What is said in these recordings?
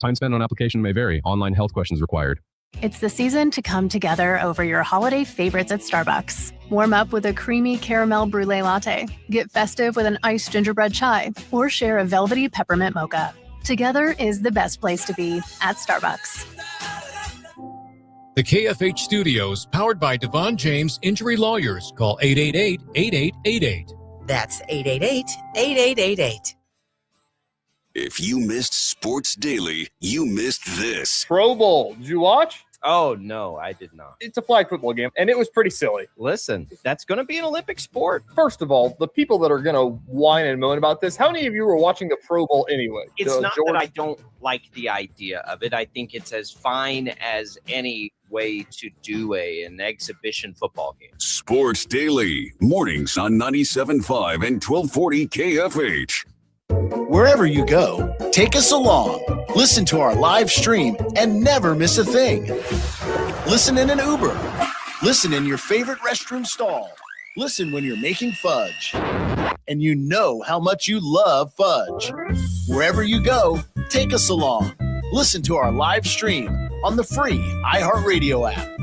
Time spent on application may vary. Online health questions required. It's the season to come together over your holiday favorites at Starbucks. Warm up with a creamy caramel brulee latte. Get festive with an iced gingerbread chai. Or share a velvety peppermint mocha. Together is the best place to be at Starbucks. The KFH Studios, powered by Devon James Injury Lawyers. Call 888-8888. That's 888-8888. If you missed Sports Daily, you missed this. Pro Bowl. Did you watch? Oh, no, I did not. It's a flag football game, and it was pretty silly. Listen, that's going to be an Olympic sport. First of all, the people that are going to whine and moan about this, how many of you were watching the Pro Bowl anyway? It's not that I don't like the idea of it. I think it's as fine as any way to do an exhibition football game. Sports Daily, mornings on 97.5 and 1240 KFH. Wherever you go, take us along. Listen to our live stream and never miss a thing. Listen in an Uber. Listen in your favorite restroom stall. Listen when you're making fudge. And you know how much you love fudge. Wherever you go, take us along. Listen to our live stream on the free iHeartRadio app.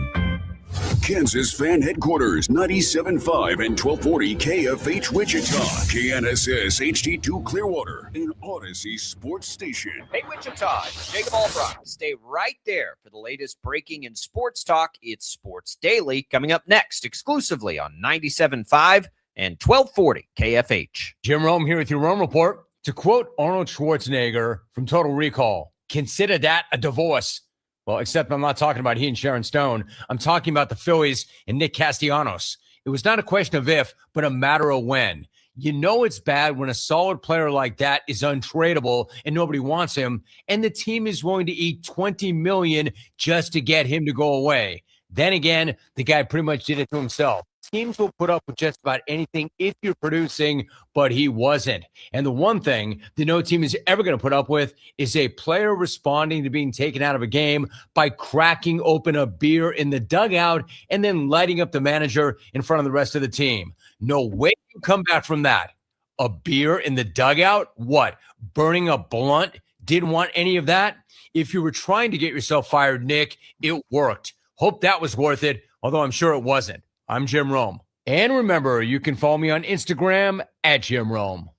Kansas Fan Headquarters, 97.5 and 1240 KFH Wichita, KNSS HD2 Clearwater, and Odyssey Sports Station. Hey, Wichita, it's Jacob Albrock. Stay right there for the latest breaking in sports talk. It's Sports Daily coming up next, exclusively on 97.5 and 1240 KFH. Jim Rome here with your Rome Report. To quote Arnold Schwarzenegger from Total Recall, consider that a divorce. Well, except I'm not talking about he and Sharon Stone. I'm talking about the Phillies and Nick Castellanos. It was not a question of if, but a matter of when. You know it's bad when a solid player like that is untradeable and nobody wants him, and the team is willing to eat $20 million just to get him to go away. Then again, the guy pretty much did it to himself. Teams will put up with just about anything if you're producing, but he wasn't. And the one thing that no team is ever going to put up with is a player responding to being taken out of a game by cracking open a beer in the dugout and then lighting up the manager in front of the rest of the team. No way you come back from that. A beer in the dugout? What? Burning a blunt? Didn't want any of that? If you were trying to get yourself fired, Nick, it worked. Hope that was worth it, although I'm sure it wasn't. I'm Jim Rome. And remember, you can follow me on Instagram at Jim Rome.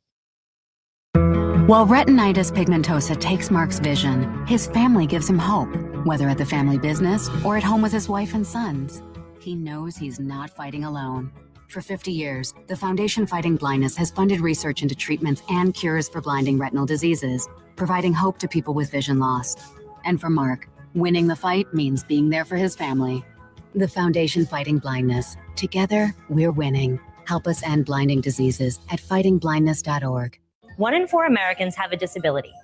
While retinitis pigmentosa takes Mark's vision, his family gives him hope, whether at the family business or at home with his wife and sons. He knows he's not fighting alone. For 50 years, the Foundation Fighting Blindness has funded research into treatments and cures for blinding retinal diseases, providing hope to people with vision loss. And for Mark, winning the fight means being there for his family. The Foundation Fighting Blindness. Together, we're winning. Help us end blinding diseases at fightingblindness.org. 1 in 4 Americans have a disability.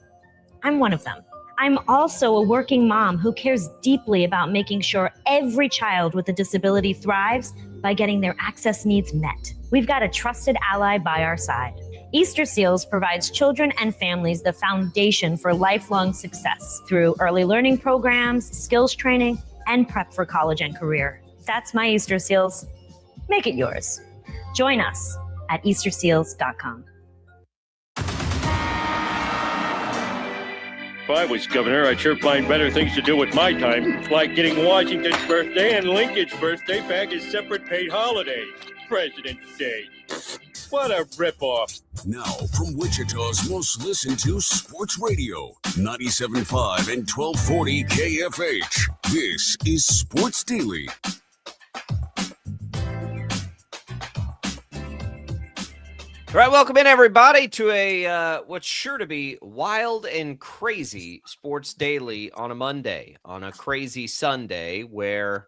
I'm one of them. I'm also a working mom who cares deeply about making sure every child with a disability thrives by getting their access needs met. We've got a trusted ally by our side. Easter Seals provides children and families the foundation for lifelong success through early learning programs, skills training, and prep for college and career. That's my Easter Seals. Make it yours. Join us at easterseals.com. If I was governor, I'd sure find better things to do with my time, like getting Washington's birthday and Lincoln's birthday back as separate paid holidays. President's Day. What a ripoff. Now, from Wichita's most listened to sports radio, 97.5 and 1240 KFH, this is Sports Daily. All right, welcome in, everybody, to a what's sure to be wild and crazy Sports Daily on a Monday, on a crazy Sunday, where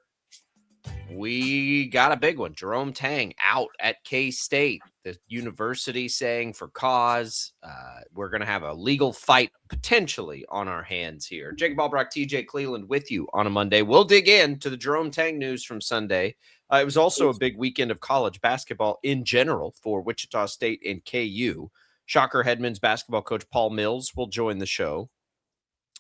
we got a big one. Jerome Tang out at KState, the university saying for cause. We're going to have a legal fight potentially on our hands here. Jacob Albrock, TJ Cleveland with you on a Monday. We'll dig into the Jerome Tang news from Sunday. It was also a big weekend of college basketball in general for Wichita State and KU. Shocker head men's basketball coach Paul Mills will join the show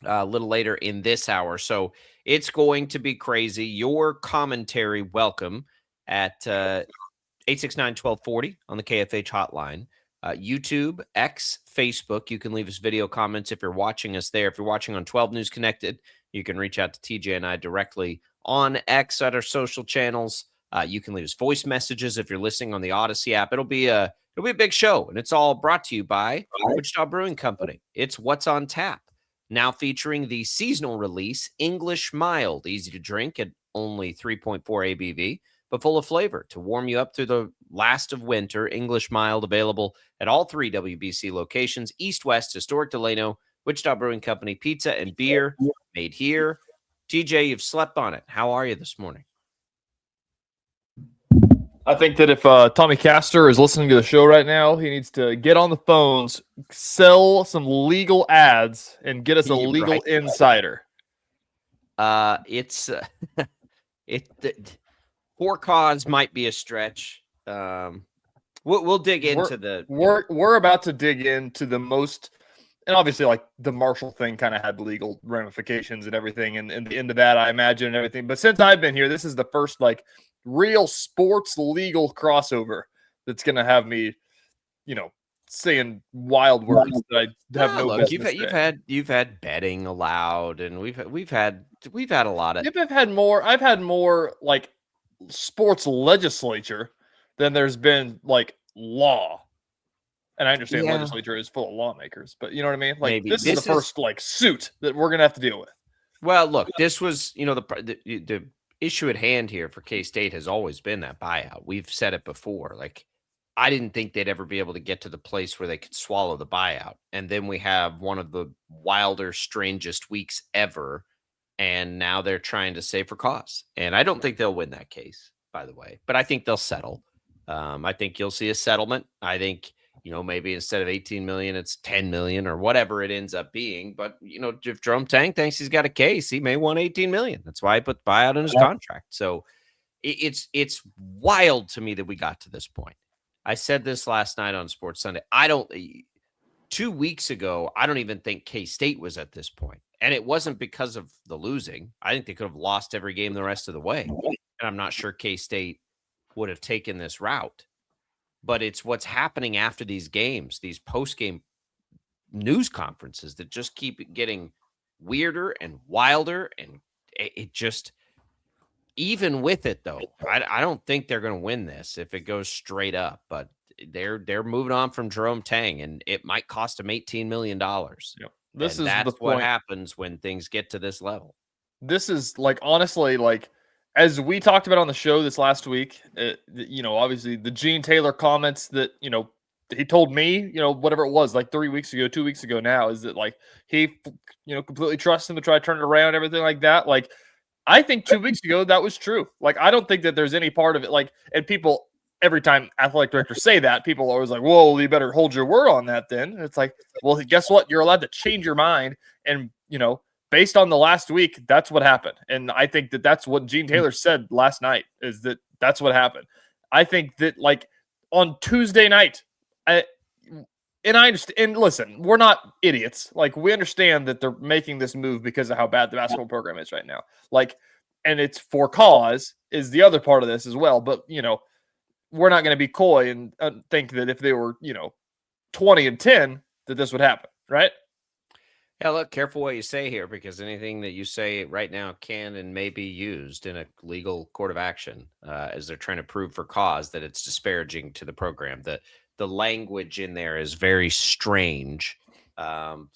a little later in this hour. So it's going to be crazy. Your commentary, welcome at 869-1240 on the KFH hotline. YouTube, X, Facebook. You can leave us video comments if you're watching us there. If you're watching on 12 News Connected, you can reach out to TJ and I directly on X at our social channels. You can leave us voice messages if you're listening on the Odyssey app. It'll be a big show, and it's all brought to you by Wichita Brewing Company. It's What's on Tap, now featuring the seasonal release, English Mild, easy to drink at only 3.4 ABV, but full of flavor to warm you up through the last of winter. English Mild available at all 3 WBC locations, East, West, Historic Delano, Wichita Brewing Company, pizza and beer made here. TJ, you've slept on it. How are you this morning? I think that if Tommy Castor is listening to the show right now, he needs to get on the phones, sell some legal ads, and get us a legal insider. It's for cause might be a stretch. We'll dig into we're about to dig into the most, and obviously like the Marshall thing kind of had legal ramifications and everything, and the end of that I imagine and everything. But since I've been here, this is the first like real sports legal crossover that's gonna have me, saying wild words that I have no business saying. You've had betting allowed, and we've had a lot of. Yep, I've had more like sports legislature than there's been like law. And I understand legislature is full of lawmakers, but you know what I mean? Like this is the first like suit that we're gonna have to deal with. Well, look, this was the issue at hand here for KState has always been that buyout. We've said it before. Like, I didn't think they'd ever be able to get to the place where they could swallow the buyout. And then we have one of the wilder, strangest weeks ever. And now they're trying to save for cause. And I don't think they'll win that case, by the way, but I think they'll settle. I think you'll see a settlement. I think, maybe instead of 18 million, it's 10 million or whatever it ends up being. But, if Jerome Tang thinks he's got a case, he may want 18 million. That's why he put the buyout in his contract. So it's wild to me that we got to this point. I said this last night on Sports Sunday. 2 weeks ago, I don't even think KState was at this point. And it wasn't because of the losing. I think they could have lost every game the rest of the way. And I'm not sure KState would have taken this route. But it's what's happening after these games, these post-game news conferences that just keep getting weirder and wilder. And it just, even with it, though, I don't think they're going to win this if it goes straight up. But they're moving on from Jerome Tang, and it might cost them $18 million. Yep. That's what happens when things get to this level. This is like, honestly, like, as we talked about on the show this last week, obviously the Gene Taylor comments that, he told me, whatever it was, like 2 weeks ago now, is that like he, completely trusts him to try to turn it around and everything like that. Like, I think 2 weeks ago that was true. Like, I don't think that there's any part of it. Like, and people, every time athletic directors say that, people are always like, whoa, you better hold your word on that then. And it's like, well, guess what? You're allowed to change your mind. And, based on the last week, that's what happened. And I think that that's what Gene Taylor said last night, is that that's what happened. I think that, like, on Tuesday night, I understand. And listen, we're not idiots. Like, we understand that they're making this move because of how bad the basketball program is right now. Like, and it's for cause is the other part of this as well. But, we're not going to be coy and think that if they were, 20-10, that this would happen, right? Yeah, look, careful what you say here, because anything that you say right now can and may be used in a legal court of action as they're trying to prove for cause that it's disparaging to the program. The language in there is very strange from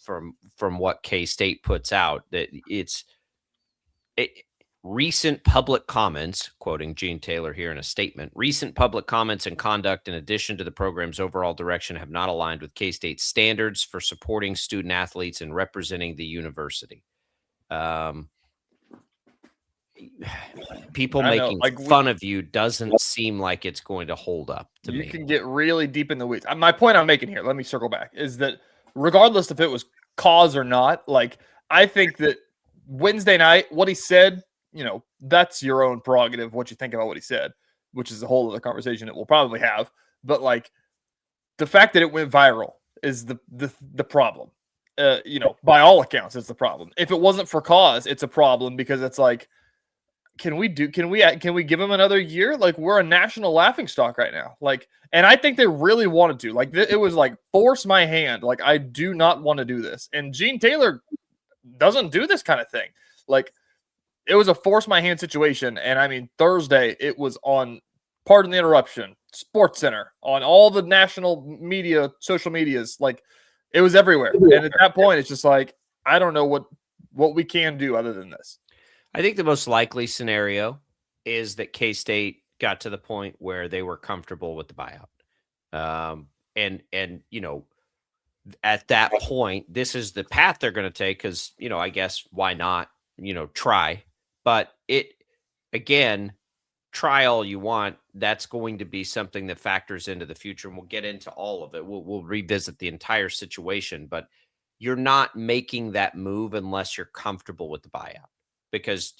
what KState puts out. That recent public comments, quoting Gene Taylor here in a statement, recent public comments and conduct in addition to the program's overall direction have not aligned with K-State's standards for supporting student athletes and representing the university. People making fun of you doesn't seem like it's going to hold up to me. You can get really deep in the weeds. My point I'm making here, let me circle back, is that regardless if it was cause or not, like, I think that Wednesday night, what he said, that's your own prerogative, what you think about what he said, which is a whole other conversation that we'll probably have. But like, the fact that it went viral is the problem. By all accounts, it's the problem. If it wasn't for cause, it's a problem, because it's like can we give him another year? Like, we're a national laughingstock right now. Like, and I think they really wanted to. Like, it was like, force my hand. Like, I do not want to do this. And Gene Taylor doesn't do this kind of thing. Like, it was a force my hand situation. And I mean, Thursday, it was on, pardon the interruption, Sports Center, on all the national media, social medias. Like, it was everywhere. And at that point, it's just like, I don't know what we can do other than this. I think the most likely scenario is that K-State got to the point where they were comfortable with the buyout. And you know, at that point, this is the path they're going to take because, you know, I guess why not, you know, try. But again, try all you want. That's going to be something that factors into the future, and we'll get into all of it. We'll revisit the entire situation, but you're not making that move unless you're comfortable with the buyout. Because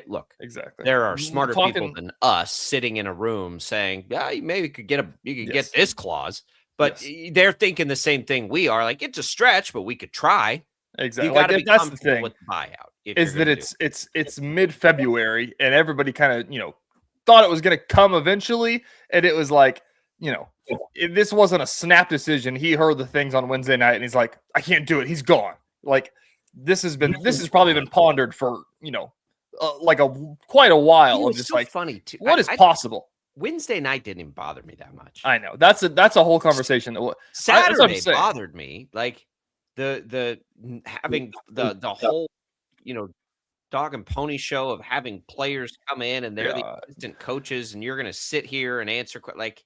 look, exactly, there are smarter people than us sitting in a room saying, "Yeah, you maybe could get get this clause," but they're thinking the same thing we are. Like, it's a stretch, but we could try. Exactly, You got to like, be that's the comfortable thing with the buyout. Is that it's mid-February and everybody kind of, you know, thought it was going to come eventually, and it was like, you know, this wasn't a snap decision. He heard the things on Wednesday night, and he's like, I can't do it. He's gone. Like, this has probably been pondered for, you know, like quite a while. Of just like, funny too. What is possible? Wednesday night didn't even bother me that much. I know that's a whole conversation. Saturday bothered me. Like the having the whole, you know, dog and pony show of having players come in and they're the assistant coaches, and you're going to sit here and answer like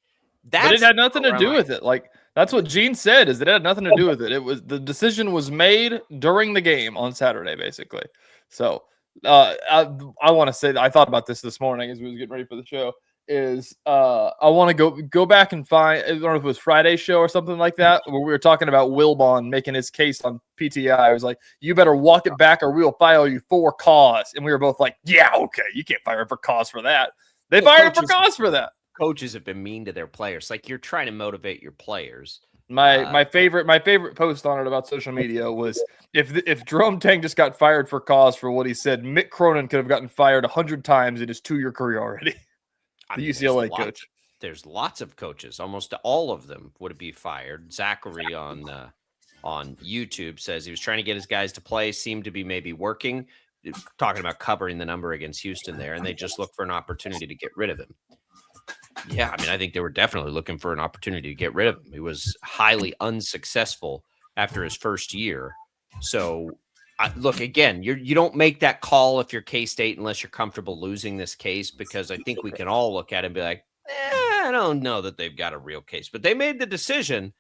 that. But it had nothing to do with it. Like, that's what Gene said, is that it had nothing to do with it. It was, the decision was made during the game on Saturday, basically. So I want to say that I thought about this morning as we was getting ready for the show. Is I want to go back and find, I don't know if it was Friday's show or something like that, where we were talking about Wilbon making his case on PTI. I was like, you better walk it back or we'll file you for cause. And we were both like, yeah, okay, you can't fire him for cause for that. They fired him for cause for that. Coaches have been mean to their players. Like, you're trying to motivate your players. My favorite post on it about social media was, if Jerome Tang just got fired for cause for what he said, Mick Cronin could have gotten fired 100 times in his 2-year career already. The UCLA coach. There's lots of coaches. Almost all of them would be fired. Zachary on YouTube says he was trying to get his guys to play, seemed to be maybe working, talking about covering the number against Houston there, and they just looked for an opportunity to get rid of him. Yeah, I mean, I think they were definitely looking for an opportunity to get rid of him. He was highly unsuccessful after his first year. So, look, again, you don't make that call if you're K-State unless you're comfortable losing this case, because I think we can all look at it and be like, I don't know that they've got a real case. But they made the decision,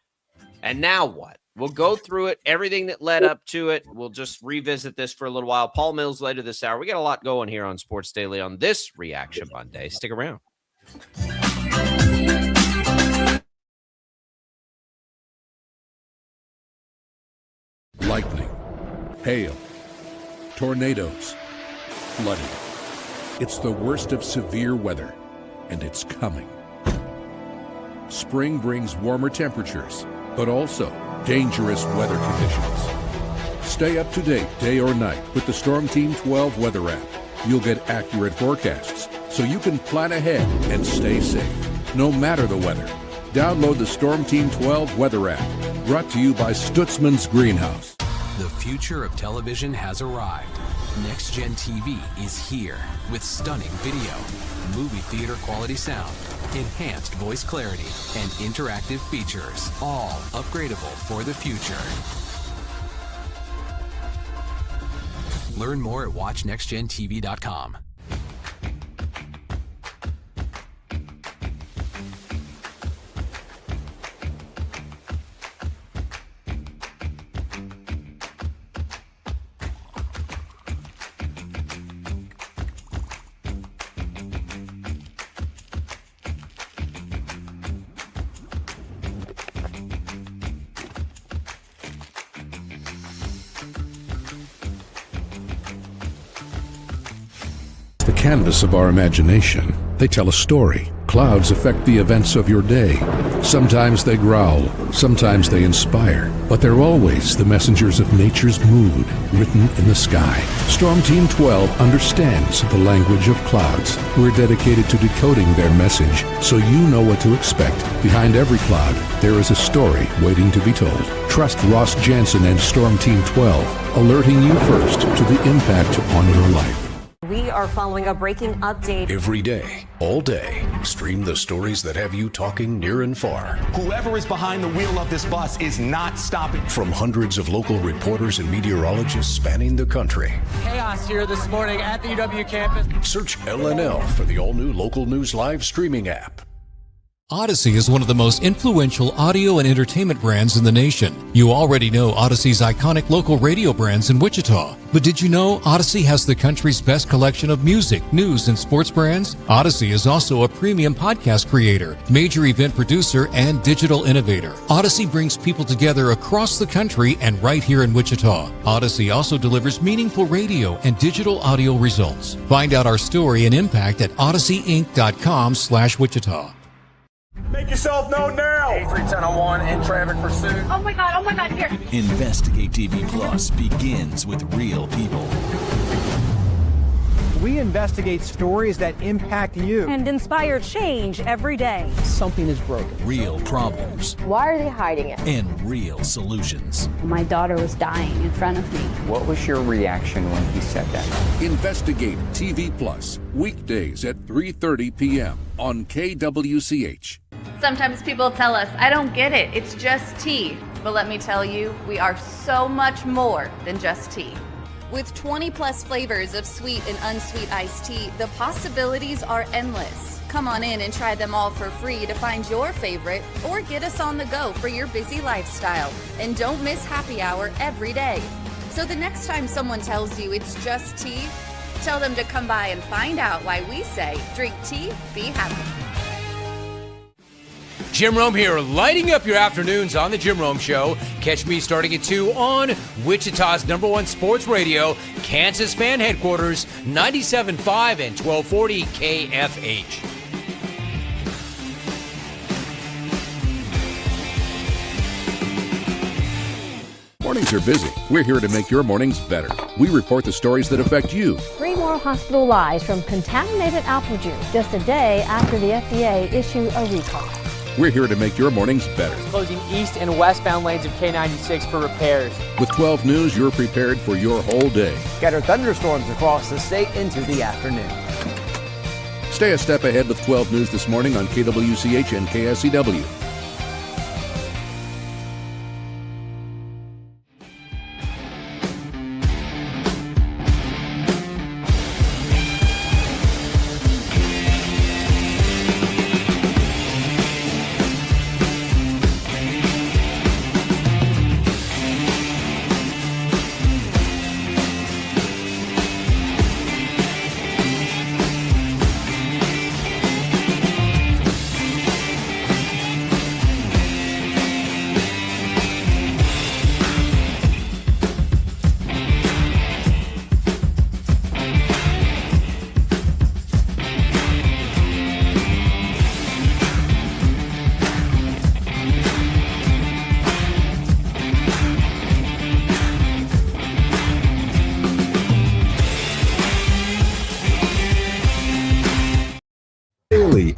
and now what? We'll go through it, everything that led up to it. We'll just revisit this for a little while. Paul Mills later this hour. We got a lot going here on Sports Daily on this Reaction Monday. Stick around. Lightning, hail, tornadoes, flooding. It's the worst of severe weather, and it's coming. Spring brings warmer temperatures, but also dangerous weather conditions. Stay up to date day or night with the Storm Team 12 weather app. You'll get accurate forecasts, so you can plan ahead and stay safe, no matter the weather. Download the Storm Team 12 weather app, brought to you by Stutzman's Greenhouse. The future of television has arrived. Next Gen TV is here with stunning video, movie theater quality sound, enhanced voice clarity, and interactive features, all upgradable for the future. Learn more at watchnextgentv.com. The canvas of our imagination. They tell a story, clouds affect the events of your day. Sometimes they growl, sometimes they inspire, but they're always the messengers of nature's mood written in the sky. Storm Team 12 understands the language of clouds. We're dedicated to decoding their message so you know what to expect. Behind every cloud, there is a story waiting to be told. Trust Ross Jansen and Storm Team 12, alerting you first to the impact on your life. We are following a breaking update. Every day, all day, stream the stories that have you talking near and far. Whoever is behind the wheel of this bus is not stopping. From hundreds of local reporters and meteorologists spanning the country. Chaos here this morning at the UW campus. Search LNL for the all-new Local News Live streaming app. Odyssey is one of the most influential audio and entertainment brands in the nation. You already know Odyssey's iconic local radio brands in Wichita. But did you know Odyssey has the country's best collection of music, news, and sports brands? Odyssey is also a premium podcast creator, major event producer, and digital innovator. Odyssey brings people together across the country and right here in Wichita. Odyssey also delivers meaningful radio and digital audio results. Find out our story and impact at odysseyinc.com/Wichita. Make yourself known now. 310-1 in traffic pursuit. Oh my God, here. Investigate TV Plus begins with real people. We investigate stories that impact you. And inspire change every day. Something is broken. Real problems. Why are they hiding it? And real solutions. My daughter was dying in front of me. What was your reaction when he said that? Investigate TV Plus, weekdays at 3:30 p.m. on KWCH. Sometimes people tell us, I don't get it, it's just tea. But let me tell you, we are so much more than just tea. With 20 plus flavors of sweet and unsweet iced tea, the possibilities are endless. Come on in and try them all for free to find your favorite or get us on the go for your busy lifestyle. And don't miss happy hour every day. So the next time someone tells you it's just tea, tell them to come by and find out why we say, drink tea, be happy. Jim Rome here, lighting up your afternoons on The Jim Rome Show. Catch me starting at 2 on Wichita's #1 sports radio, Kansas Fan Headquarters, 97.5 and 1240 KFH. Mornings are busy. We're here to make your mornings better. We report the stories that affect you. 3 more hospital lies from contaminated apple juice just a day after the FDA issued a recall. We're here to make your mornings better. Closing east and westbound lanes of K96 for repairs. With 12 News, you're prepared for your whole day. Scattered thunderstorms across the state into the afternoon. Stay a step ahead with 12 News this morning on KWCH and KSCW.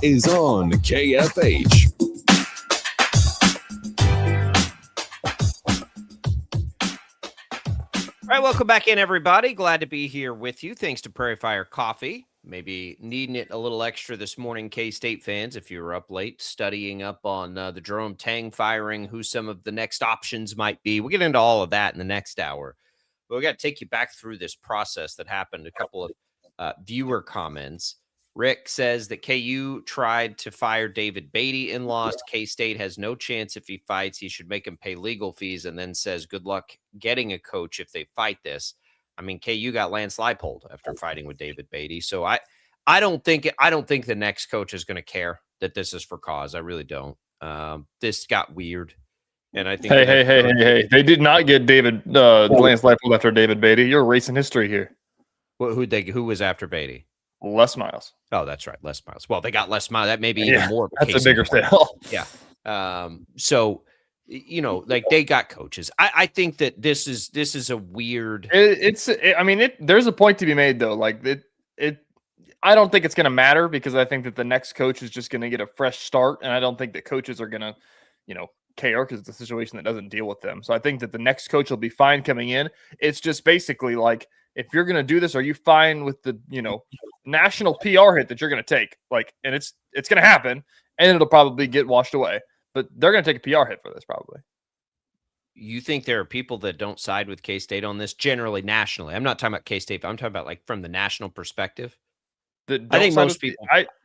Is on KFH. All right, welcome back in, everybody. Glad to be here with you. Thanks to Prairie Fire Coffee. Maybe needing it a little extra this morning, K-State fans, if you were up late studying up on the Jerome Tang firing, who some of the next options might be. We'll get into all of that in the next hour. But we got to take you back through this process that happened. A couple of viewer comments. Rick says that KU tried to fire David Beatty and lost. K-State has no chance if he fights. He should make him pay legal fees, and then says good luck getting a coach if they fight this. I mean, KU got Lance Leipold after fighting with David Beatty. So I don't think the next coach is going to care that this is for cause. I really don't. This got weird. And I think Hey. They did not get Lance Leipold after David Beatty. You're erasing history here. Who was after Beatty? Les Miles. Oh, that's right, Les Miles. Well, they got Les Miles. That may be even more. That's a bigger sale. Yeah. So, like they got coaches. I think that this is a weird. There's a point to be made though. Like I don't think it's going to matter because I think that the next coach is just going to get a fresh start, and I don't think that coaches are going to, care because it's a situation that doesn't deal with them. So I think that the next coach will be fine coming in. It's just basically like, if you're going to do this, are you fine with the, national PR hit that you're going to take? Like, and it's going to happen, and it'll probably get washed away. But they're going to take a PR hit for this probably. You think there are people that don't side with K-State on this generally nationally? I'm not talking about K-State, but I'm talking about like from the national perspective. I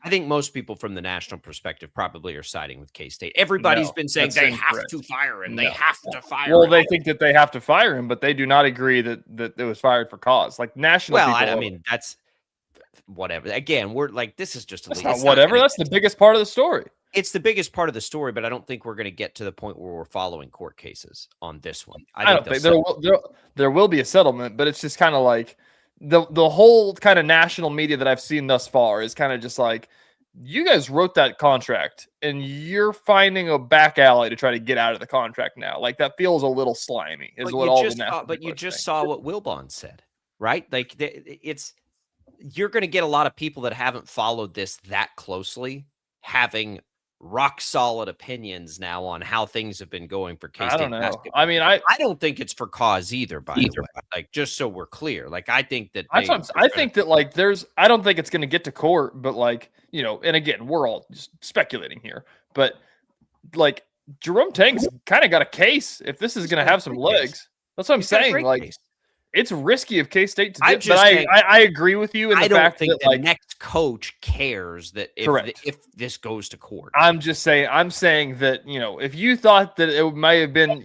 think most people from the national perspective probably are siding with K-State. Everybody's been saying they have to fire him. They have to fire him. Well, they think that they have to fire him, but they do not agree that it was fired for cause. Like national. Well, that's whatever. Again, we're like, this is just that's not whatever. That's the biggest part of the story. It's the biggest part of the story, but I don't think we're going to get to the point where we're following court cases on this one. I don't think there will be a settlement, but it's just kind of like the whole kind of national media that I've seen thus far is kind of just like, you guys wrote that contract and you're finding a back alley to try to get out of the contract now. Like that feels a little slimy. But you just saw what Wilbon said, right? Like you're going to get a lot of people that haven't followed this that closely having rock solid opinions now on how things have been going for K-State. I don't know. Basketball. I mean, I don't think it's for cause either. By the way, like just so we're clear, like I think that I think that like I don't think it's going to get to court, but like and again, we're all just speculating here, but like Jerome Tang's kind of got a case if this is going to have some legs. That's what I'm saying. Like. Case. It's risky of K-State to do, but I agree with you in the fact that the next coach cares that if this goes to court. I'm saying that, if you thought that it might have been,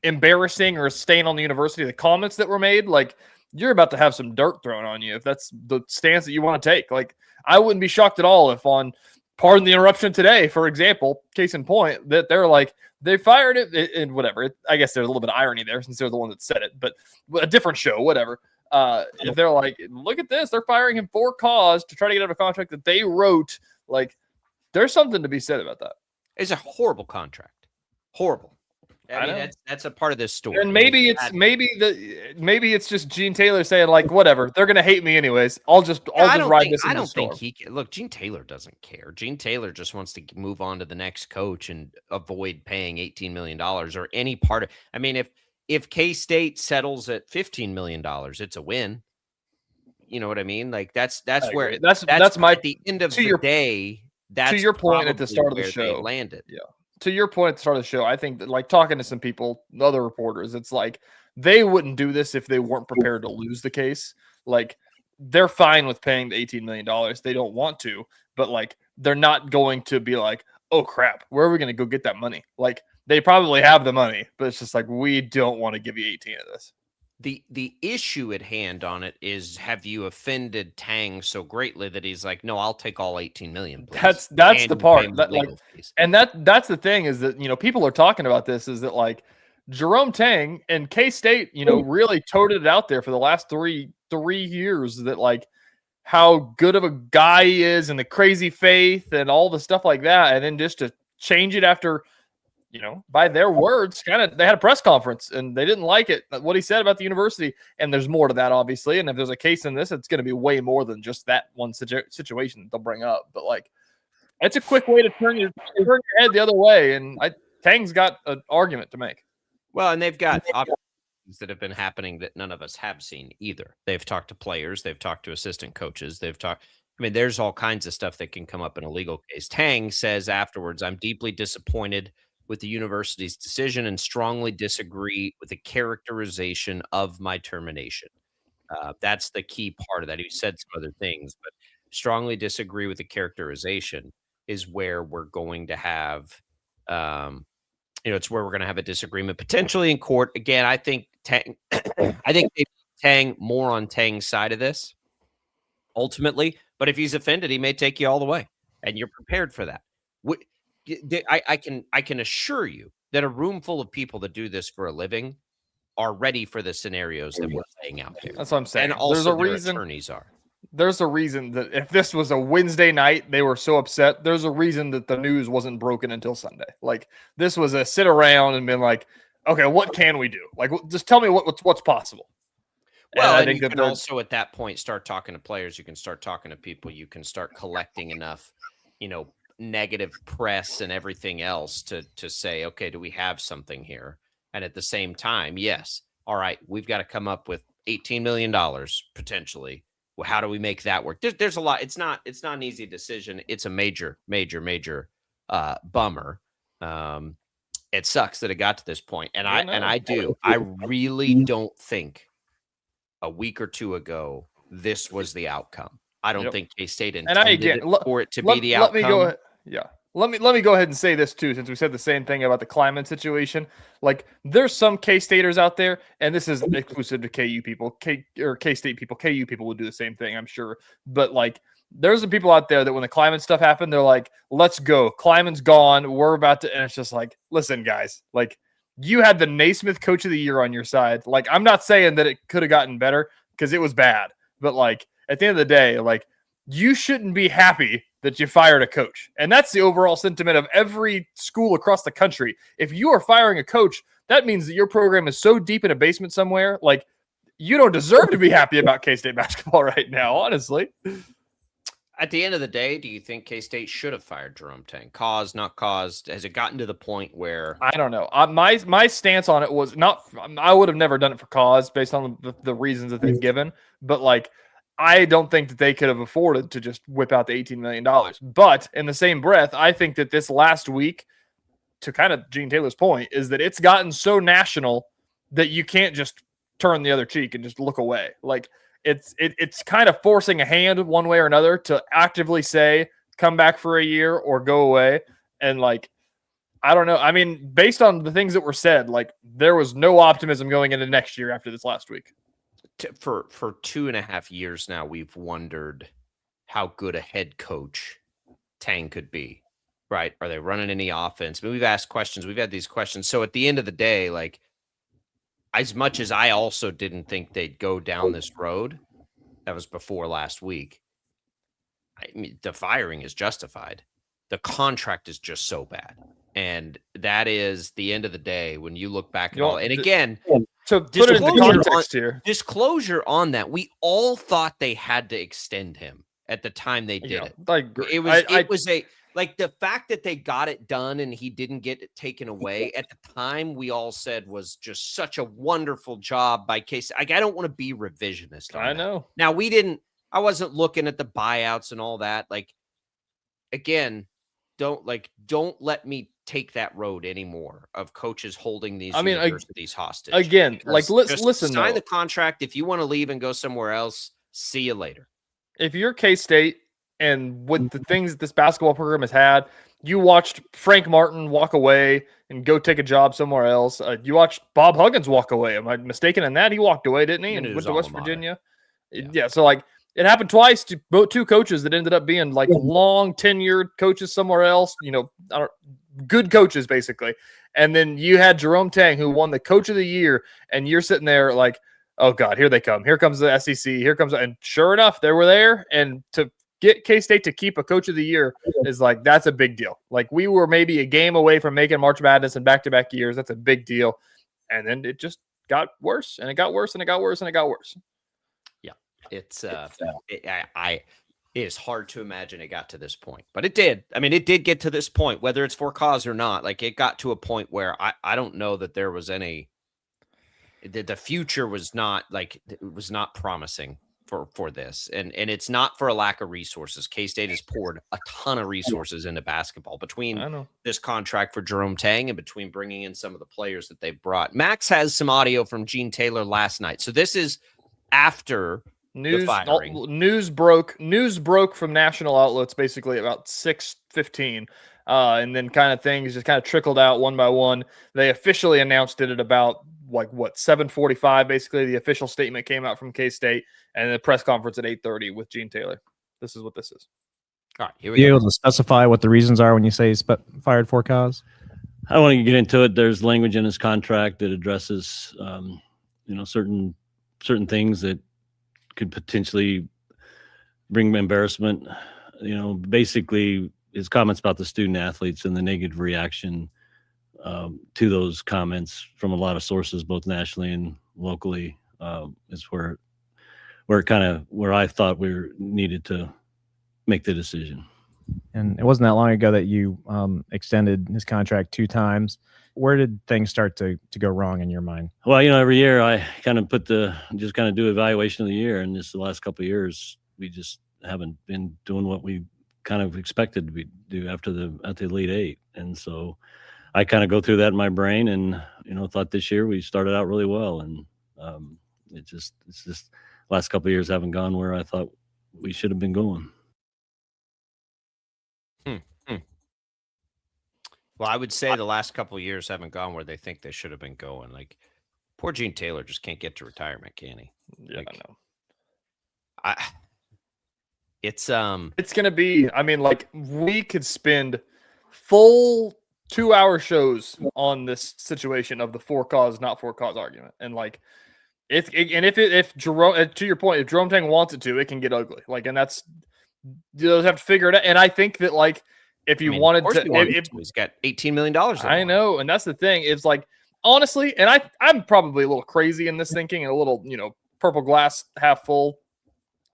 embarrassing or a stain on the university, the comments that were made, like you're about to have some dirt thrown on you if that's the stance that you want to take. Like I wouldn't be shocked at all if on Pardon the Interruption today, for example, case in point, that they're like, they fired it and whatever. I guess there's a little bit of irony there since they're the one that said it, but a different show, whatever. If they're like, look at this, they're firing him for cause to try to get out of a contract that they wrote. Like, there's something to be said about that. It's a horrible contract. Horrible. I mean, that's a part of this story. And maybe it's just Gene Taylor saying like, whatever, they're gonna hate me anyways. I'll just ride this. I don't think he can. Look, Gene Taylor doesn't care. Gene Taylor just wants to move on to the next coach and avoid paying $18 million or any part of. I mean, if K-State settles at $15 million, it's a win. You know what I mean? Like that's where that's my at the end of the day. That's to your point at the start of the show. Landed. Yeah. To your point at the start of the show, I think that like talking to some people, other reporters, it's like they wouldn't do this if they weren't prepared to lose the case. Like they're fine with paying the $18 million. They don't want to, but like they're not going to be like, oh crap, where are we going to go get that money? Like they probably have the money, but it's just like, we don't want to give you 18 of this. The issue at hand on it is, have you offended Tang so greatly that he's like, no, I'll take all 18 million. Please. That's the part that like, and that's the thing is that, people are talking about this is that like Jerome Tang and K-State, really toted it out there for the last three years that like how good of a guy he is and the crazy faith and all the stuff like that. And then just to change it after, by their words, they had a press conference and they didn't like it, what he said about the university. And there's more to that, obviously. And if there's a case in this, it's going to be way more than just that one situation that they'll bring up. But like, it's a quick way to turn your head the other way. And Tang's got an argument to make. Well, and they've got opportunities that have been happening that none of us have seen either. They've talked to players. They've talked to assistant coaches. There's all kinds of stuff that can come up in a legal case. Tang says afterwards, I'm deeply disappointed with the university's decision and strongly disagree with the characterization of my termination. That's the key part of that. He said some other things, but strongly disagree with the characterization is where we're going to have, it's where we're going to have a disagreement potentially in court. Again, I think Tang, Tang more on Tang's side of this ultimately, but if he's offended, he may take you all the way and you're prepared for that. I can assure you that a room full of people that do this for a living are ready for the scenarios that we're laying out here. That's what I'm saying. And also their attorneys are. there's a reason that if this was a Wednesday night, they were so upset. There's a reason that the news wasn't broken until Sunday. Like, this was a sit around and been like, okay, what can we do? Like, just tell me what's possible. Well, I and think you that can also at that point start talking to players. You can start talking to people. You can start collecting enough, negative press and everything else to say, okay, do we have something here? And at the same time, yes, all right, we've got to come up with $18 million potentially. Well, how do we make that work? There's a lot. It's not an easy decision. It's a major bummer. It sucks that it got to this point. And I really don't think a week or two ago this was the outcome. I don't think KState intended for it to be the outcome. Let me go ahead and say this too, since we said the same thing about the Kleiman situation. Like, there's some K-Staters out there, and this is exclusive to KU people, K-State people. KU people would do the same thing, I'm sure. But like, there's some people out there that when the Kleiman stuff happened, they're like, "Let's go, Kleiman's gone. We're about to," and it's just like, listen, guys, like, you had the Naismith Coach of the Year on your side. Like, I'm not saying that it could have gotten better because it was bad, but like, at the end of the day, like, you shouldn't be happy that you fired a coach. And that's the overall sentiment of every school across the country. If you are firing a coach, that means that your program is so deep in a basement somewhere, like, you don't deserve to be happy about K-State basketball right now, honestly. At the end of the day, do you think K-State should have fired Jerome Tang? Caused, not caused? Has it gotten to the point where... I don't know. My stance on it was not... I would have never done it for cause based on the reasons that they've given. But, like, I don't think that they could have afforded to just whip out the $18 million. But in the same breath, I think that this last week, to kind of Gene Taylor's point, is that it's gotten so national that you can't just turn the other cheek and just look away. Like, it's kind of forcing a hand one way or another to actively say, come back for a year or go away. And like, I don't know. I mean, based on the things that were said, like, there was no optimism going into next year after this last week. For 2.5 years now, we've wondered how good a head coach Tang could be, right? Are they running any offense? I mean, we've asked questions. We've had these questions. So at the end of the day, like, as much as I also didn't think they'd go down this road, that was before last week. I mean, the firing is justified. The contract is just so bad. And that is the end of the day when you look back at all. And again, to put it into context here, disclosure on that, we all thought they had to extend him at the time they did it. I agree. It was like the fact that they got it done and he didn't get it taken away at the time, we all said was just such a wonderful job by KState. Like, I don't want to be revisionist on that. Know. Now, I wasn't looking at the buyouts and all that. Like, again, don't let me take that road anymore of coaches holding these universities hostage. Again, like, listen, sign the contract. If you want to leave and go somewhere else, see you later. If you're K-State, and with the things that this basketball program has had, you watched Frank Martin walk away and go take a job somewhere else. You watched Bob Huggins walk away. Am I mistaken in that? He walked away, didn't he? And went to West Virginia. Yeah. So, like, it happened twice to two coaches that ended up being like long tenured coaches somewhere else. Good coaches basically. And then you had Jerome Tang, who won the Coach of the Year, and you're sitting there like, oh God, here they come. Here comes the SEC. Here comes, and sure enough, they were there. And to get K-State to keep a Coach of the Year is like, that's a big deal. Like, we were maybe a game away from making March Madness in back-to-back years. That's a big deal. And then it just got worse, and it got worse, and it got worse, and it got worse. Yeah, it is hard to imagine it got to this point, but it did. I mean, it did get to this point, whether it's for cause or not. Like, it got to a point where I don't know that there was any. The future was not like, it was not promising for this, and it's not for a lack of resources. K-State has poured a ton of resources into basketball between this contract for Jerome Tang and between bringing in some of the players that they brought. Max has some audio from Gene Taylor last night, so this is after the firing. News broke from national outlets basically about 6:15, and then kind of things just kind of trickled out one by one. They officially announced it at about 7:45. Basically, the official statement came out from K-State, and the press conference at 8:30 with Gene Taylor. This is what this is. All right, here we go. Able to specify what the reasons are when you say fired for cause? I don't want to get into it. There's language in his contract that addresses, certain things that could potentially bring embarrassment. Basically his comments about the student athletes and the negative reaction to those comments from a lot of sources, both nationally and locally, is where I thought we needed to make the decision. And it wasn't that long ago that you extended his contract 2 times. Where did things start to go wrong in your mind? Well, every year I kind of do evaluation of the year, and just the last couple of years we just haven't been doing what we kind of expected to do after the Elite Eight. And so I kind of go through that in my brain, and thought this year we started out really well, and it's just last couple of years haven't gone where I thought we should have been going. Well, I would say the last couple of years haven't gone where they think they should have been going. Like, poor Gene Taylor just can't get to retirement, can he? Yeah, I know. It's gonna be. I mean, like, we could spend full 2-hour shows on this situation of the for cause, not for cause argument, and like, if Jerome, to your point, if Jerome Tang wants it to, it can get ugly. Like, and that's, you have to figure it out. And I think that, like, if you wanted to, he's got $18 million. I know, and that's the thing. Is like, honestly, and I'm probably a little crazy in this thinking, and a little, purple glass half full.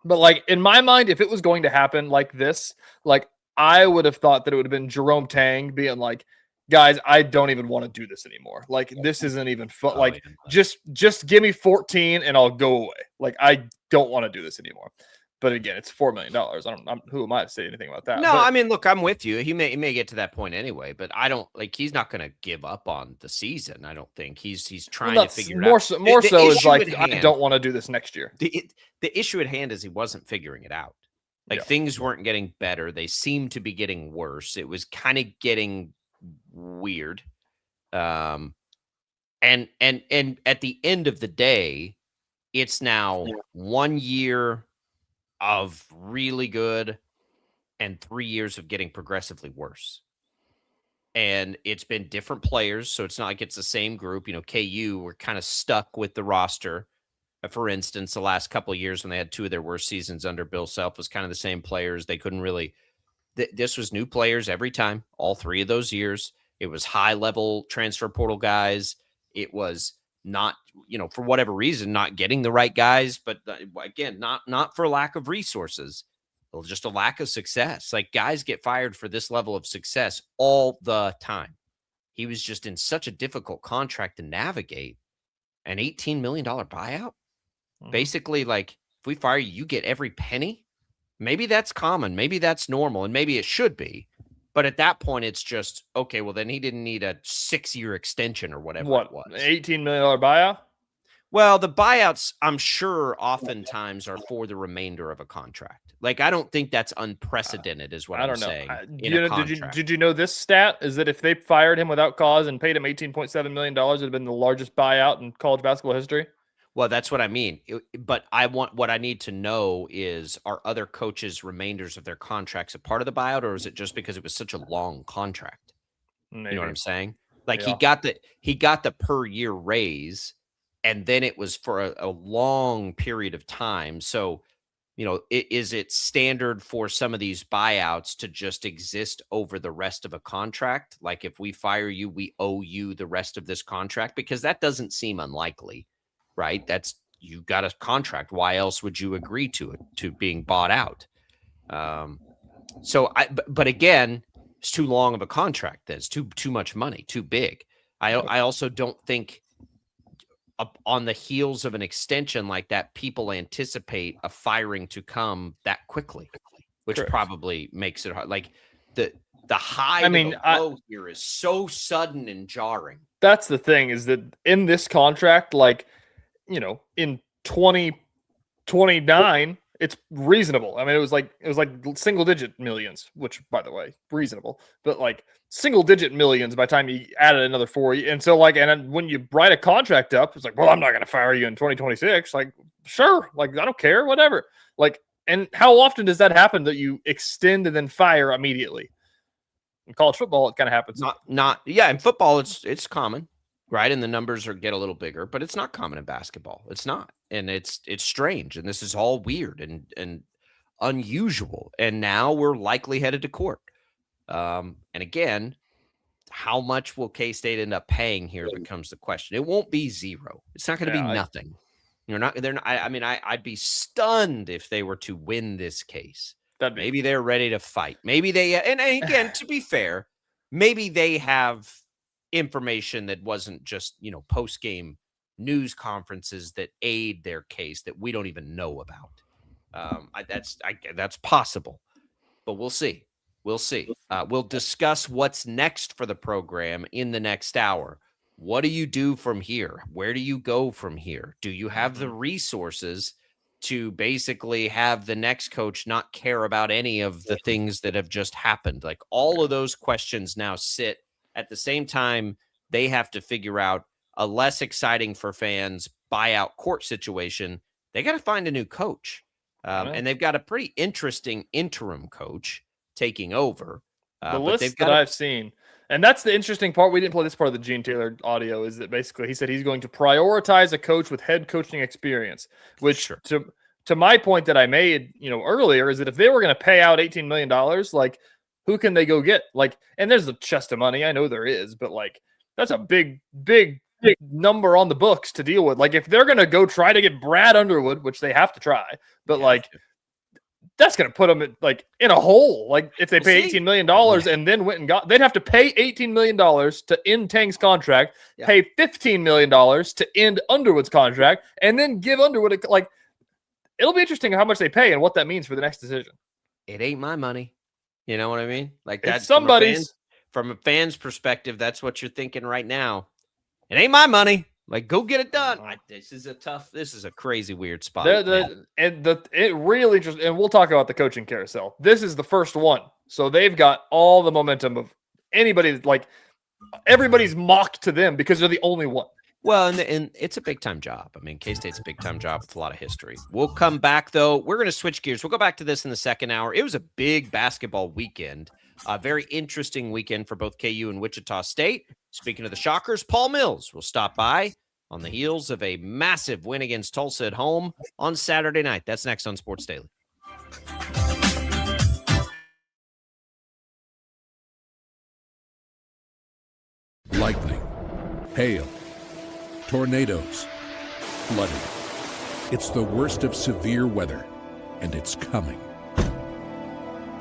But like, in my mind, if it was going to happen like this, like, I would have thought that it would have been Jerome Tang being like, guys, I don't even want to do this anymore. Like, this isn't even fun. Like, just give me 14 and I'll go away. Like, I don't want to do this anymore. But again, it's $4 million. Who am I to say anything about that? No, I mean, look, I'm with you. He may get to that point anyway, but I don't like. He's not going to give up on the season. I don't think he's trying to figure it out. More so is like, I don't want to do this next year. The issue at hand is he wasn't figuring it out. Like, things weren't getting better. They seemed to be getting worse. It was kind of getting weird. And at the end of the day, it's now 1 year of really good and 3 years of getting progressively worse. And it's been different players, so it's not like it's the same group. KU were kind of stuck with the roster. For instance, the last couple of years when they had 2 of their worst seasons under Bill Self was kind of the same players. They couldn't really this was new players every time, all 3 of those years. It was high-level transfer portal guys. It was not, for whatever reason, not getting the right guys, but again, not for lack of resources, just a lack of success. Like, guys get fired for this level of success all the time. He was just in such a difficult contract to navigate. An $18 million buyout? Basically, like, if we fire you, you get every penny. Maybe that's common. Maybe that's normal, and maybe it should be. But at that point, it's just, okay, well, then he didn't need a 6-year extension or whatever it was. $18 million buyout? Well, the buyouts, I'm sure, oftentimes are for the remainder of a contract. Like, I don't think that's unprecedented, is what I'm saying. Did you know this stat? Is that if they fired him without cause and paid him $18.7 million, it would have been the largest buyout in college basketball history? Well, that's what I mean. But what I need to know is, are other coaches' remainders of their contracts a part of the buyout, or is it just because it was such a long contract? Maybe. You know what I'm saying? Like, he got the per year raise, and then it was for a long period of time. So, is it standard for some of these buyouts to just exist over the rest of a contract? Like, if we fire you, we owe you the rest of this contract? Because that doesn't seem unlikely. Right? You got a contract. Why else would you agree to it, to being bought out? But again, it's too long of a contract. That's too much money, too big. I also don't think on the heels of an extension like that, people anticipate a firing to come that quickly, which probably makes it hard. Like, the high to the low here is so sudden and jarring. That's the thing, is that in this contract, like, in 2029, it's reasonable. I mean, it was like single digit millions, which, by the way, reasonable, but like single digit millions by the time you added another 4. And so, like, and then when you write a contract up, it's like, well, I'm not going to fire you in 2026. Like, sure. Like, I don't care, whatever. Like, and how often does that happen, that you extend and then fire immediately? In college football, it kind of happens. In football, it's common. Right. And the numbers get a little bigger, but it's not common in basketball. It's not. And it's strange. And this is all weird. And unusual. And now we're likely headed to court. And again, how much will K-State end up paying here becomes the question. It won't be zero. It's not going to be nothing. I'd be stunned if they were to win this case. Maybe they're ready to fight. Maybe they, and again, to be fair, maybe they have information that wasn't just, post-game news conferences that aid their case that we don't even know about. That's possible, but we'll see. We'll see. We'll discuss what's next for the program in the next hour. What do you do from here? Where do you go from here? Do you have the resources to basically have the next coach not care about any of the things that have just happened? Like, all of those questions now sit at the same time. They have to figure out a less exciting for fans buyout court situation. They got to find a new coach. And they've got a pretty interesting interim coach taking over. The list that I've seen, and that's the interesting part. We didn't play this part of the Gene Taylor audio, is that basically he said he's going to prioritize a coach with head coaching experience, which to my point that I made, earlier, is that if they were going to pay out $18 million, like, who can they go get? Like, and there's a chest of money. I know there is, but like, that's a big number on the books to deal with. Like, if they're going to go try to get Brad Underwood, which they have to try, but that's going to put them in a hole. Like, if they pay $18 million and then went and they'd have to pay $18 million to end Tang's contract, pay $15 million to end Underwood's contract, and then give Underwood it'll be interesting how much they pay and what that means for the next decision. It ain't my money. You know what I mean? Like, that's it's somebody's. From a fan's perspective, that's what you're thinking right now. It ain't my money. Like, go get it done. This is a crazy, weird spot. It really just, and we'll talk about the coaching carousel. This is the first one. So they've got all the momentum of anybody, everybody's mocked to them because they're the only one. Well, and it's a big-time job. I mean, K-State's a big-time job with a lot of history. We'll come back, though. We're going to switch gears. We'll go back to this in the second hour. It was a big basketball weekend. A very interesting weekend for both KU and Wichita State. Speaking of the Shockers, Paul Mills will stop by on the heels of a massive win against Tulsa at home on Saturday night. That's next on Sports Daily. Lightning, hail, tornadoes, flooding. It's the worst of severe weather, and it's coming.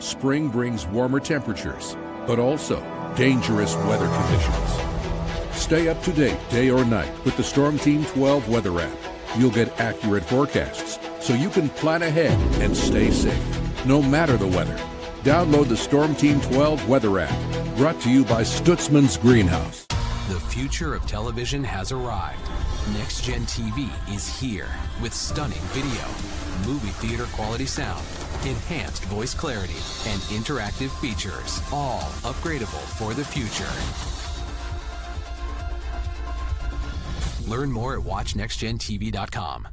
Spring brings warmer temperatures, but also dangerous weather conditions. Stay up to date day or night with the Storm Team 12 weather app. You'll get accurate forecasts so you can plan ahead and stay safe, no matter the weather. Download the Storm Team 12 weather app, brought to you by Stutzman's Greenhouse. The future of television has arrived. Next Gen TV is here with stunning video, movie theater quality sound, enhanced voice clarity, and interactive features, all upgradable for the future. Learn more at watchnextgentv.com.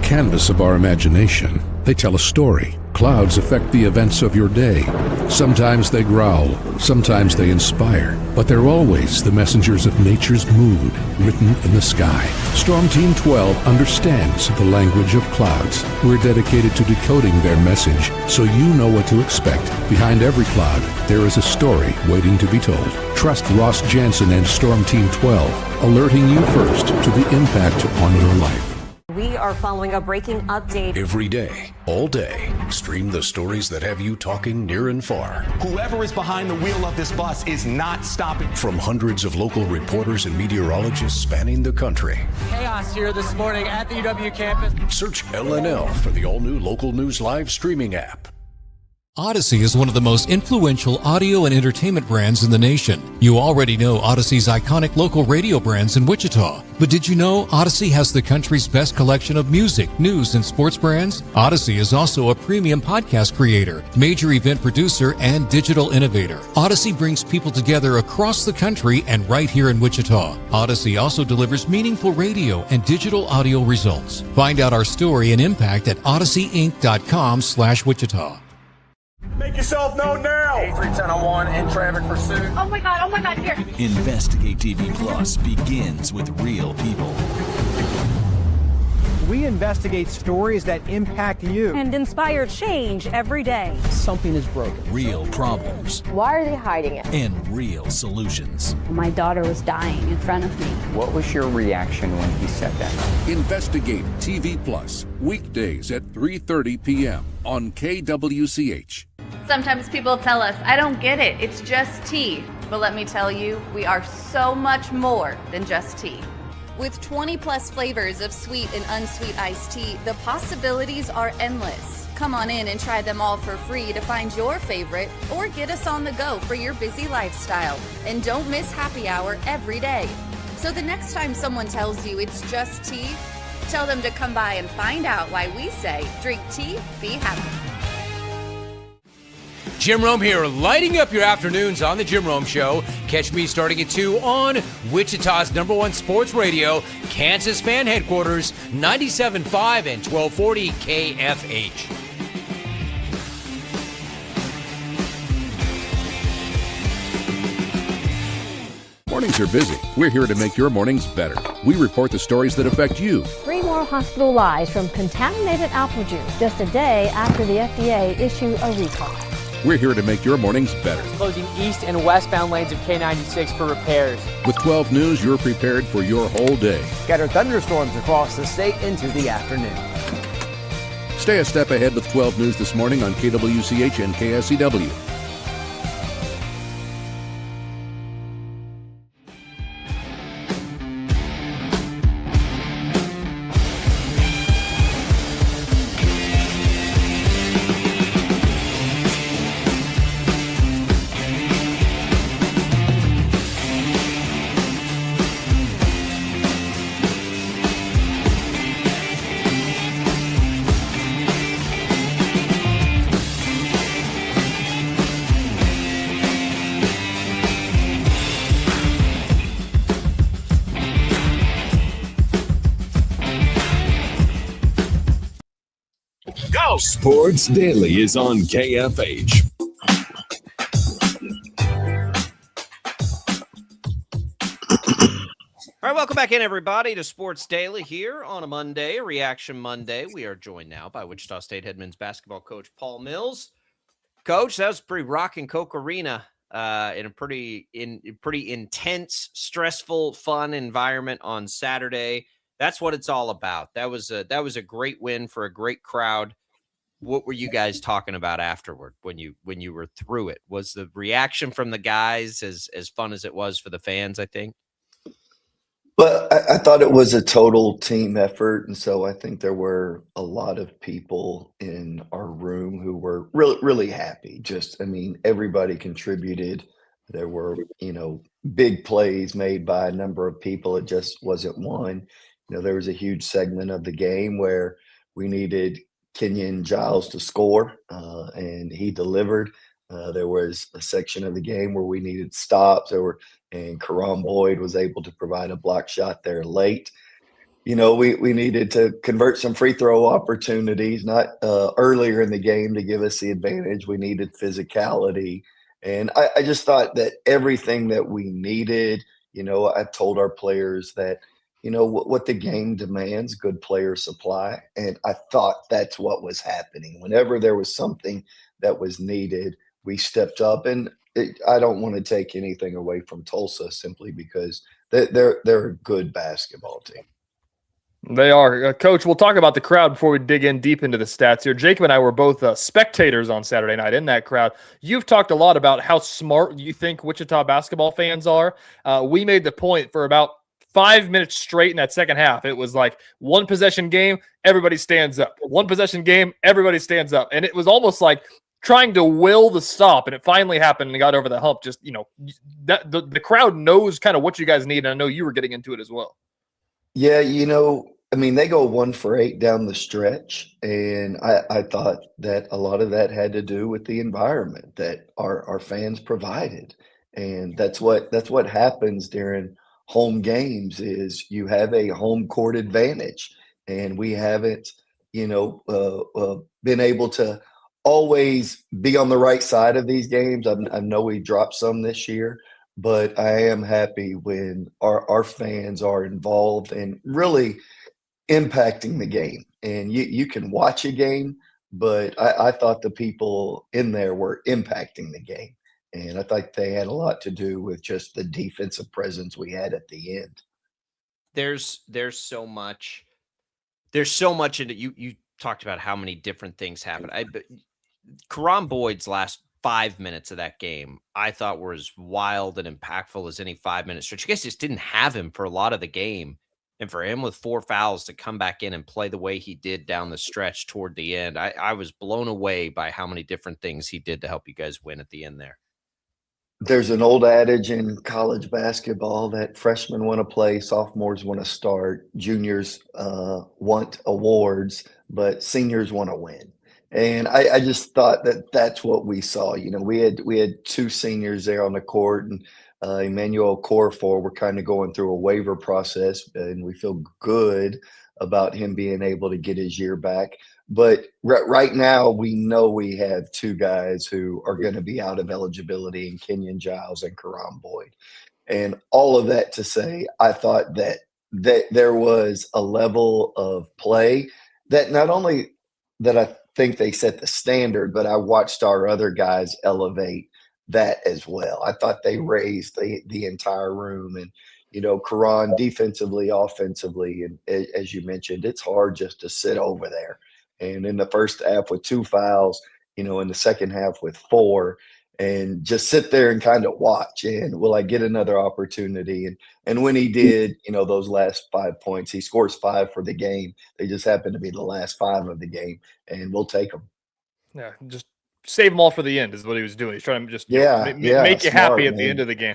Canvas of our imagination. They tell a story. Clouds affect the events of your day. Sometimes they growl, sometimes they inspire, but they're always the messengers of nature's mood, written in the sky. Storm Team 12 understands the language of clouds. We're dedicated to decoding their message, so you know what to expect. Behind every cloud, there is a story waiting to be told. Trust Ross Jansen and Storm Team 12, alerting you first to the impact on your life. We are following a breaking update. Every day, all day, stream the stories that have you talking near and far. Whoever is behind the wheel of this bus is not stopping. From hundreds of local reporters and meteorologists spanning the country. Chaos here this morning at the UW campus. Search LNL for the all-new Local News Live streaming app. Odyssey is one of the most influential audio and entertainment brands in the nation. You already know Odyssey's iconic local radio brands in Wichita. But did you know Odyssey has the country's best collection of music, news, and sports brands? Odyssey is also a premium podcast creator, major event producer, and digital innovator. Odyssey brings people together across the country and right here in Wichita. Odyssey also delivers meaningful radio and digital audio results. Find out our story and impact at odysseyinc.com/Wichita. Make yourself known now. 831001 in traffic pursuit. Oh my God, here. Investigate TV Plus begins with real people. We investigate stories that impact you and inspire change every day. Something is broken. Real problems. Why are they hiding it? And real solutions. My daughter was dying in front of me. What was your reaction when he said that? Investigate TV Plus, weekdays at 3:30 p.m. on KWCH. Sometimes people tell us, I don't get it, it's just tea. But let me tell you, we are so much more than just tea. With 20 plus flavors of sweet and unsweet iced tea, the possibilities are endless. Come on in and try them all for free to find your favorite or get us on the go for your busy lifestyle. And don't miss happy hour every day. So the next time someone tells you it's just tea, tell them to come by and find out why we say drink tea, be happy. Jim Rome here, lighting up your afternoons on The Jim Rome Show. Catch me starting at 2 on Wichita's #1 sports radio, Kansas Fan Headquarters, 97.5 and 1240 KFH. Mornings are busy. We're here to make your mornings better. We report the stories that affect you. 3 more hospital lies from contaminated apple juice just a day after the FDA issued a recall. We're here to make your mornings better. Closing east and westbound lanes of K96 for repairs. With 12 News, you're prepared for your whole day. Scattered thunderstorms across the state into the afternoon. Stay a step ahead with 12 News this morning on KWCH and KSCW. Sports Daily is on KFH. All right, welcome back in, everybody, to Sports Daily here on a Monday, Reaction Monday. We are joined now by Wichita State head men's basketball coach Paul Mills. Coach, that was pretty rocking Coke Arena in a pretty intense, stressful, fun environment on Saturday. That's what it's all about. That was a great win for a great crowd. What were you guys talking about afterward when you were through it? Was the reaction from the guys as fun as it was for the fans, I think? But I thought it was a total team effort. And so I think there were a lot of people in our room who were really, really happy. Everybody contributed. There were, big plays made by a number of people. It just wasn't one. There was a huge segment of the game where we needed Kenyon Giles to score, and he delivered. There was a section of the game where we needed stops. And Karan Boyd was able to provide a block shot there late. We needed to convert some free throw opportunities, not earlier in the game to give us the advantage. We needed physicality. And I just thought that everything that we needed, I've told our players that, what the game demands, good player supply. And I thought that's what was happening. Whenever there was something that was needed, we stepped up. And I don't want to take anything away from Tulsa simply because they're a good basketball team. They are. Coach, we'll talk about the crowd before we dig in deep into the stats here. Jacob and I were both spectators on Saturday night in that crowd. You've talked a lot about how smart you think Wichita basketball fans are. We made the point for about 5 minutes straight in that second half. It was like one possession game, everybody stands up. One possession game, everybody stands up. And it was almost like trying to will the stop, and it finally happened and got over the hump. Just, that the crowd knows kind of what you guys need, and I know you were getting into it as well. Yeah, I mean, they go 1 for 8 down the stretch, and I thought that a lot of that had to do with the environment that our fans provided. And that's what happens during home games is you have a home court advantage, and we haven't, been able to always be on the right side of these games. I know we dropped some this year, but I am happy when our fans are involved and really impacting the game. And you can watch a game, but I thought the people in there were impacting the game. And I thought they had a lot to do with just the defensive presence we had at the end. There's so much. There's so much in it. You talked about how many different things happened. Karan Boyd's last 5 minutes of that game, I thought were as wild and impactful as any 5-minute stretch. You guys just didn't have him for a lot of the game. And for him with 4 fouls to come back in and play the way he did down the stretch toward the end, I was blown away by how many different things he did to help you guys win at the end there. There's an old adage in college basketball that freshmen want to play, sophomores want to start, juniors want awards, but seniors want to win. And I just thought that that's what we saw. We had 2 seniors there on the court, and Emmanuel Okorafor, we're kind of going through a waiver process, and we feel good about him being able to get his year back. But right now, we know we have 2 guys who are going to be out of eligibility in Kenyon Giles and Karan Boyd. And all of that to say, I thought that there was a level of play that not only that I think they set the standard, but I watched our other guys elevate that as well. I thought they raised the entire room. And Karan defensively, offensively, and as you mentioned, it's hard just to sit over there. And in the first half with 2 fouls, in the second half with 4, and just sit there and kind of watch. And will I get another opportunity? And when he did, those last 5 points, he scores 5 for the game. They just happen to be the last 5 of the game, and we'll take them. Yeah, just save them all for the end is what he was doing. He's trying to just make you smart, happy at the end of the game.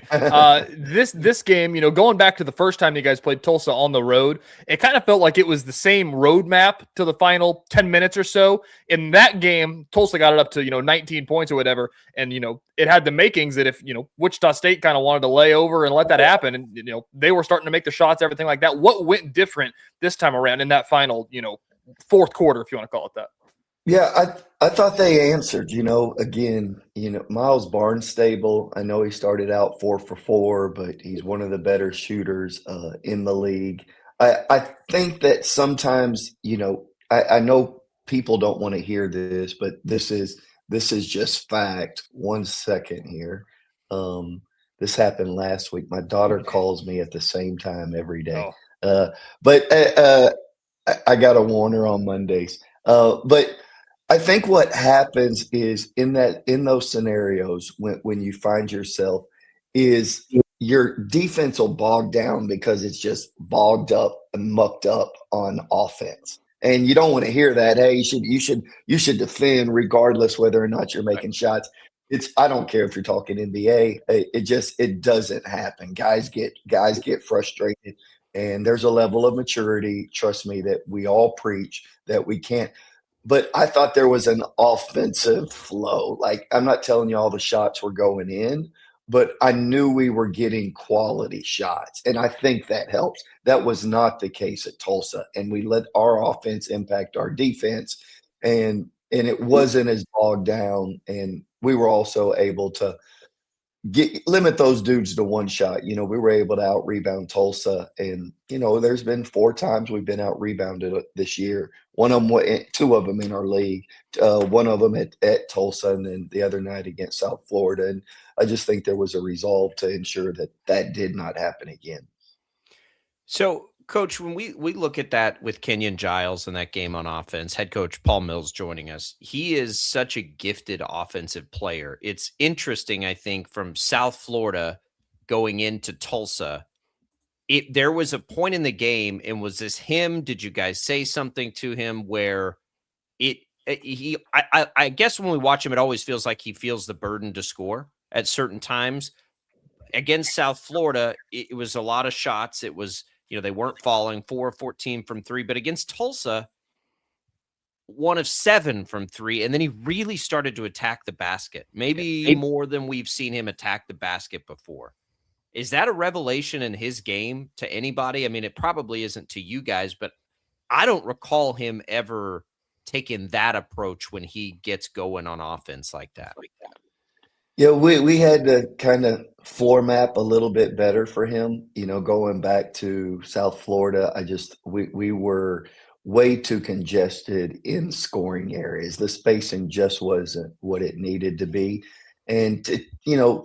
This game, going back to the first time you guys played Tulsa on the road, it kind of felt like it was the same roadmap to the final 10 minutes or so. In that game, Tulsa got it up to 19 points or whatever, and it had the makings that if Wichita State kind of wanted to lay over and let that happen, and they were starting to make the shots, everything like that. What went different this time around in that final fourth quarter, if you want to call it that? Yeah, I thought they answered, again, Miles Barnstable, I know he started out 4 for 4, but he's one of the better shooters in the league. I think that sometimes, I know people don't want to hear this, but this is just fact. 1 second here. This happened last week. My daughter calls me at the same time every day. But I got to warn her on Mondays. But I think what happens is in those scenarios when you find yourself is your defense will bog down because it's just bogged up and mucked up on offense. And you don't want to hear that. Hey, you should defend regardless whether or not you're making shots. I don't care if you're talking NBA. It doesn't happen. Guys get frustrated, and there's a level of maturity, trust me, that we all preach that we can't. But I thought there was an offensive flow. Like, I'm not telling you all the shots were going in, but I knew we were getting quality shots. And I think that helps. That was not the case at Tulsa. And we let our offense impact our defense. And it wasn't as bogged down. And we were also able to limit those dudes to 1 shot. We were able to out rebound Tulsa, and there's been 4 times we've been out rebounded this year. 2 of them in our league, 1 of them at Tulsa, and then the other night against South Florida. And I just think there was a resolve to ensure that did not happen again. So, Coach, when we look at that with Kenyon Giles and that game on offense, head coach Paul Mills joining us, he is such a gifted offensive player. It's interesting, I think, from South Florida going into Tulsa. There was a point in the game, and was this him? Did you guys say something to him where I guess when we watch him, it always feels like he feels the burden to score at certain times. Against South Florida, it was a lot of shots. It was, they weren't falling, 4 of 14 from 3. But against Tulsa, 1 of 7 from 3. And then he really started to attack the basket, maybe more than we've seen him attack the basket before. Is that a revelation in his game to anybody? I mean, it probably isn't to you guys, but I don't recall him ever taking that approach when he gets going on offense like that. Yeah, we had to kind of floor map a little bit better for him. Going back to South Florida, we were way too congested in scoring areas. The spacing just wasn't what it needed to be. And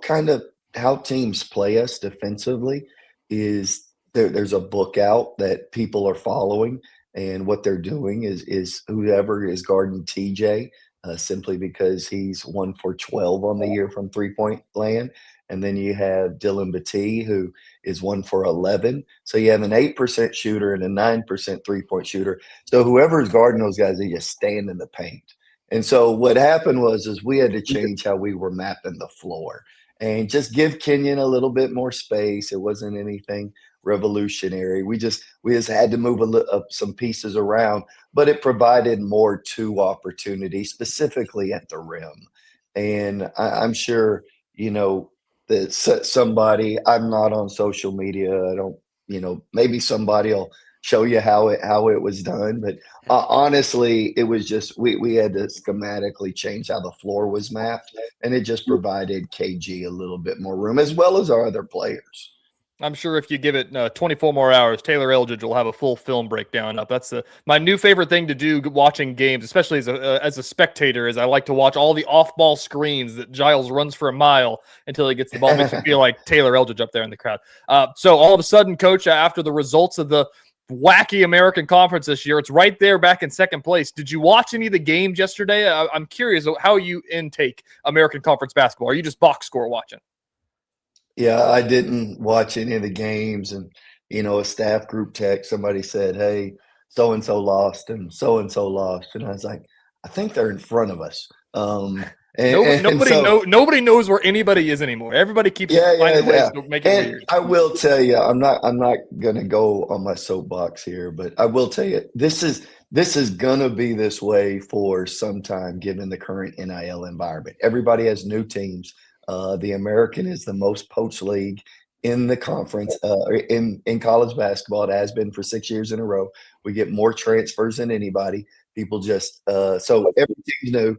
kind of how teams play us defensively is there's a book out that people are following, and what they're doing is whoever is guarding TJ. Simply because he's 1 for 12 on the year from 3-point land. And then you have Dylan Batee, who is 1 for 11. So you have an 8% shooter and a 9% 3-point shooter. So whoever's guarding those guys, they just stand in the paint. And so what happened was we had to change how we were mapping the floor and just give Kenyon a little bit more space. It wasn't anything revolutionary. We just had to move some pieces around, but it provided more 2 opportunities, specifically at the rim. And I'm sure, that somebody, I'm not on social media. I don't, maybe somebody will show you how it was done. But honestly, it was just, we had to schematically change how the floor was mapped, and it just provided KG a little bit more room, as well as our other players. I'm sure if you give it 24 more hours, Taylor Eldridge will have a full film breakdown up. That's my new favorite thing to do watching games, especially as a spectator, is I like to watch all the off-ball screens that Giles runs for a mile until he gets the ball. Makes me feel like Taylor Eldridge up there in the crowd. So all of a sudden, Coach, after the results of the wacky American Conference this year, it's right there back in second place. Did you watch any of the games yesterday? I'm curious how you intake American Conference basketball. Are you just box score watching? Yeah, I didn't watch any of the games, and a staff group text, somebody said, "Hey, so and so lost, and lost," and I was like, "I think they're in front of us." Nobody knows where anybody is anymore. Everybody keeps finding ways to make it weird. I will tell you, I'm not gonna go on my soapbox here, but I will tell you, this is gonna be this way for some time, given the current NIL environment. Everybody has new teams. The American is the most poached league in the conference, in college basketball. It has been for 6 years in a row. We get more transfers than anybody. People just so everything's new.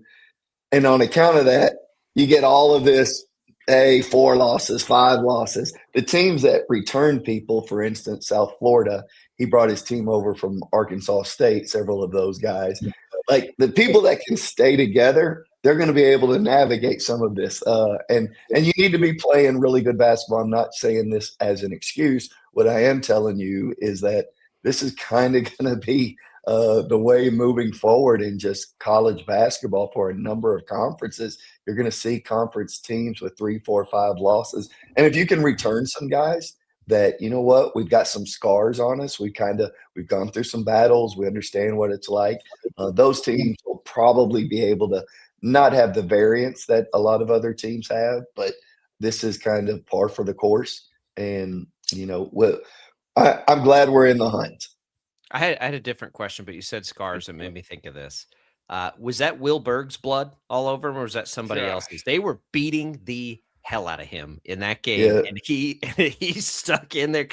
And on account of that, you get all of this, 4 losses, 5 losses. The teams that return people, for instance, South Florida, he brought his team over from Arkansas State, several of those guys. Like the people that can stay together, they're going to be able to navigate some of this. And you need to be playing really good basketball. I'm not saying this as an excuse. What I am telling you is that this is kind of going to be the way moving forward in just college basketball for a number of conferences. You're going to see conference teams with 3, 4, 5 losses. And if you can return some guys that, we've got some scars on us. We've gone through some battles. We understand what it's like. Those teams will probably be able to not have the variance that a lot of other teams have, but this is kind of par for the course. And, I'm glad we're in the hunt. I had a different question, but you said scars and made me think of this. Was that Will Berg's blood all over him, or was that somebody else's? They were beating the hell out of him in that game, and he's stuck in there.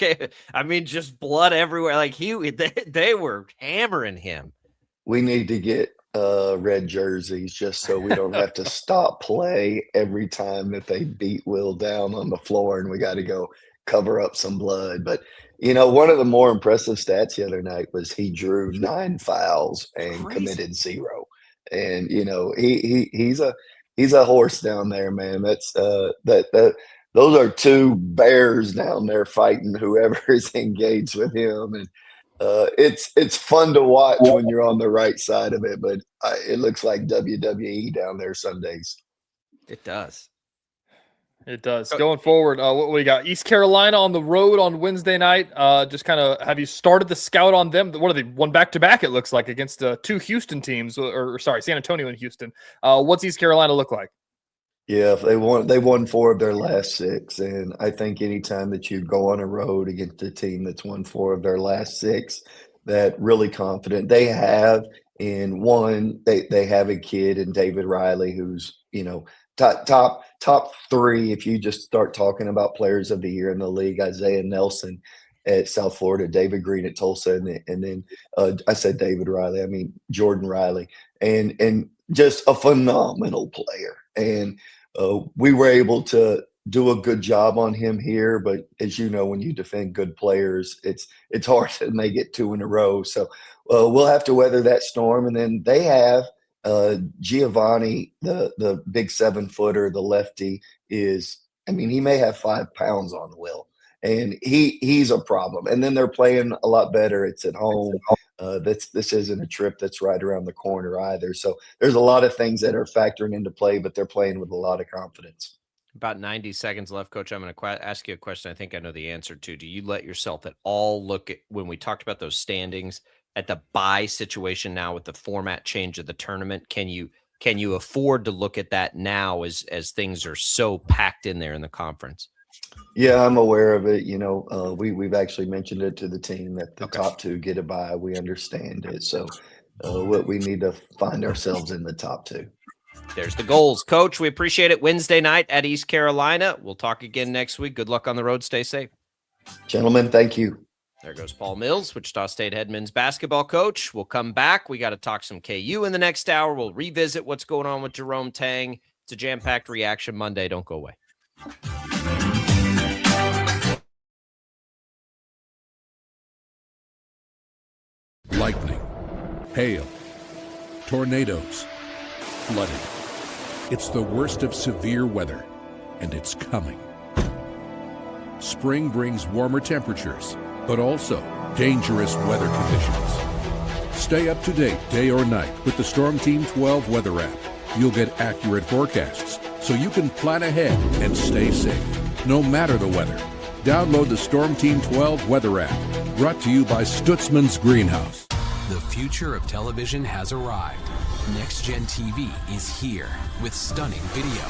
I mean, just blood everywhere. Like they were hammering him. We need to get red jerseys just so we don't have to stop play every time that they beat Will down on the floor, and we got to go cover up some blood. But one of the more impressive stats the other night was he drew 9 fouls and committed 0. And he's a horse down there, man. That's those are 2 bears down there fighting whoever is engaged with him. And it's fun to watch when you're on the right side of it, but it looks like WWE down there some days. It does. It does. Going forward, what we got? East Carolina on the road on Wednesday night. Just kind of have you started the scout on them? What are they? One back-to-back, it looks like, against two Houston teams, or sorry, San Antonio and Houston. What's East Carolina look like? Yeah, they won 4 of their last 6, and I think anytime that you go on a road against a team that's won 4 of their last 6, that really confident they have in one. They have a kid in David Riley who's top 3 if you just start talking about players of the year in the league. Isaiah Nelson at South Florida, David Green at Tulsa, and then I said David Riley, I mean Jordan Riley, and just a phenomenal player. And we were able to do a good job on him here, but as you know, when you defend good players, it's hard and they get 2 in a row. So we'll have to weather that storm. And then they have Giovanni, the big 7-footer, the lefty, he may have 5 pounds on Will, and he's a problem. And then they're playing a lot better. It's at home. This isn't a trip that's right around the corner either. So there's a lot of things that are factoring into play, but they're playing with a lot of confidence. About 90 seconds left, Coach. I'm going to ask you a question I think I know the answer to. Do you let yourself at all look at, when we talked about those standings, at the bye situation now with the format change of the tournament? Can you afford to look at that now as things are so packed in there in the conference? Yeah, I'm aware of it. We've actually mentioned it to the team that the top 2 get a bye. We understand it. So we need to find ourselves in the top 2. There's the goals. Coach, we appreciate it. Wednesday night at East Carolina. We'll talk again next week. Good luck on the road. Stay safe. Gentlemen, thank you. There goes Paul Mills, Wichita State head men's basketball coach. We'll come back. We got to talk some KU in the next hour. We'll revisit what's going on with Jerome Tang. It's a jam-packed reaction Monday. Don't go away. Lightning, hail, tornadoes, flooding. It's the worst of severe weather, and it's coming. Spring brings warmer temperatures, but also dangerous weather conditions. Stay up to date day or night with the Storm Team 12 weather app. You'll get accurate forecasts, so you can plan ahead and stay safe, no matter the weather. Download the Storm Team 12 weather app, brought to you by Stutzman's Greenhouse. The future of television has arrived. Next Gen TV is here with stunning video,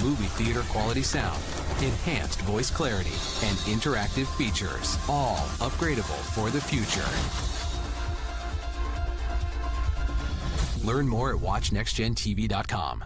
movie theater quality sound, enhanced voice clarity, and interactive features, all upgradable for the future. Learn more at watchnextgentv.com.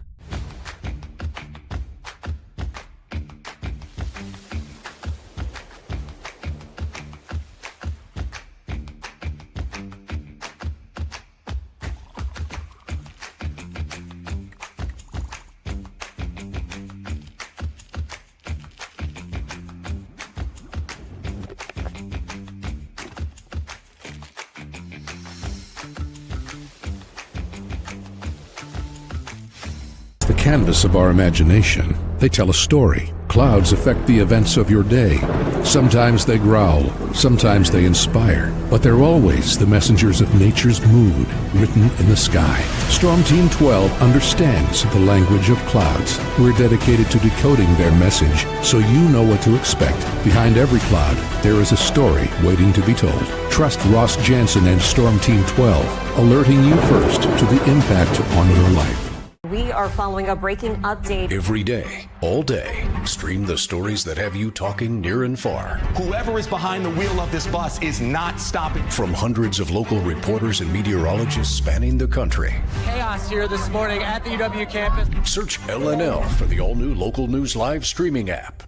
The canvas of our imagination. They tell a story. Clouds affect the events of your day. Sometimes they growl, sometimes they inspire, but they're always the messengers of nature's mood, written in the sky. Storm Team 12 understands the language of clouds. We're dedicated to decoding their message, so you know what to expect. Behind every cloud, there is a story waiting to be told. Trust Ross Jansen and Storm Team 12, alerting you first to the impact on your life. We are following a breaking update. Every day, all day, stream the stories that have you talking near and far. Whoever is behind the wheel of this bus is not stopping. From hundreds of local reporters and meteorologists spanning the country. Chaos here this morning at the UW campus. Search LNL for the all-new Local News Live streaming app.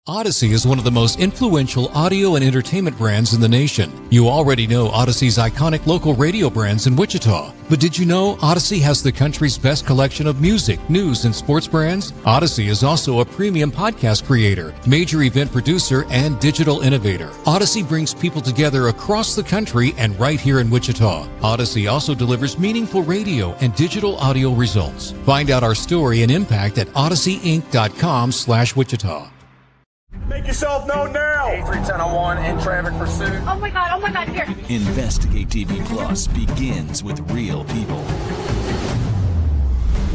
Odyssey is one of the most influential audio and entertainment brands in the nation. You already know Odyssey's iconic local radio brands in Wichita. But did you know Odyssey has the country's best collection of music, news, and sports brands? Odyssey is also a premium podcast creator, major event producer, and digital innovator. Odyssey brings people together across the country and right here in Wichita. Odyssey also delivers meaningful radio and digital audio results. Find out our story and impact at odysseyinc.com/Wichita. Make yourself known now. 83-1001 in traffic pursuit. Oh my God, here. Investigate TV Plus begins with real people.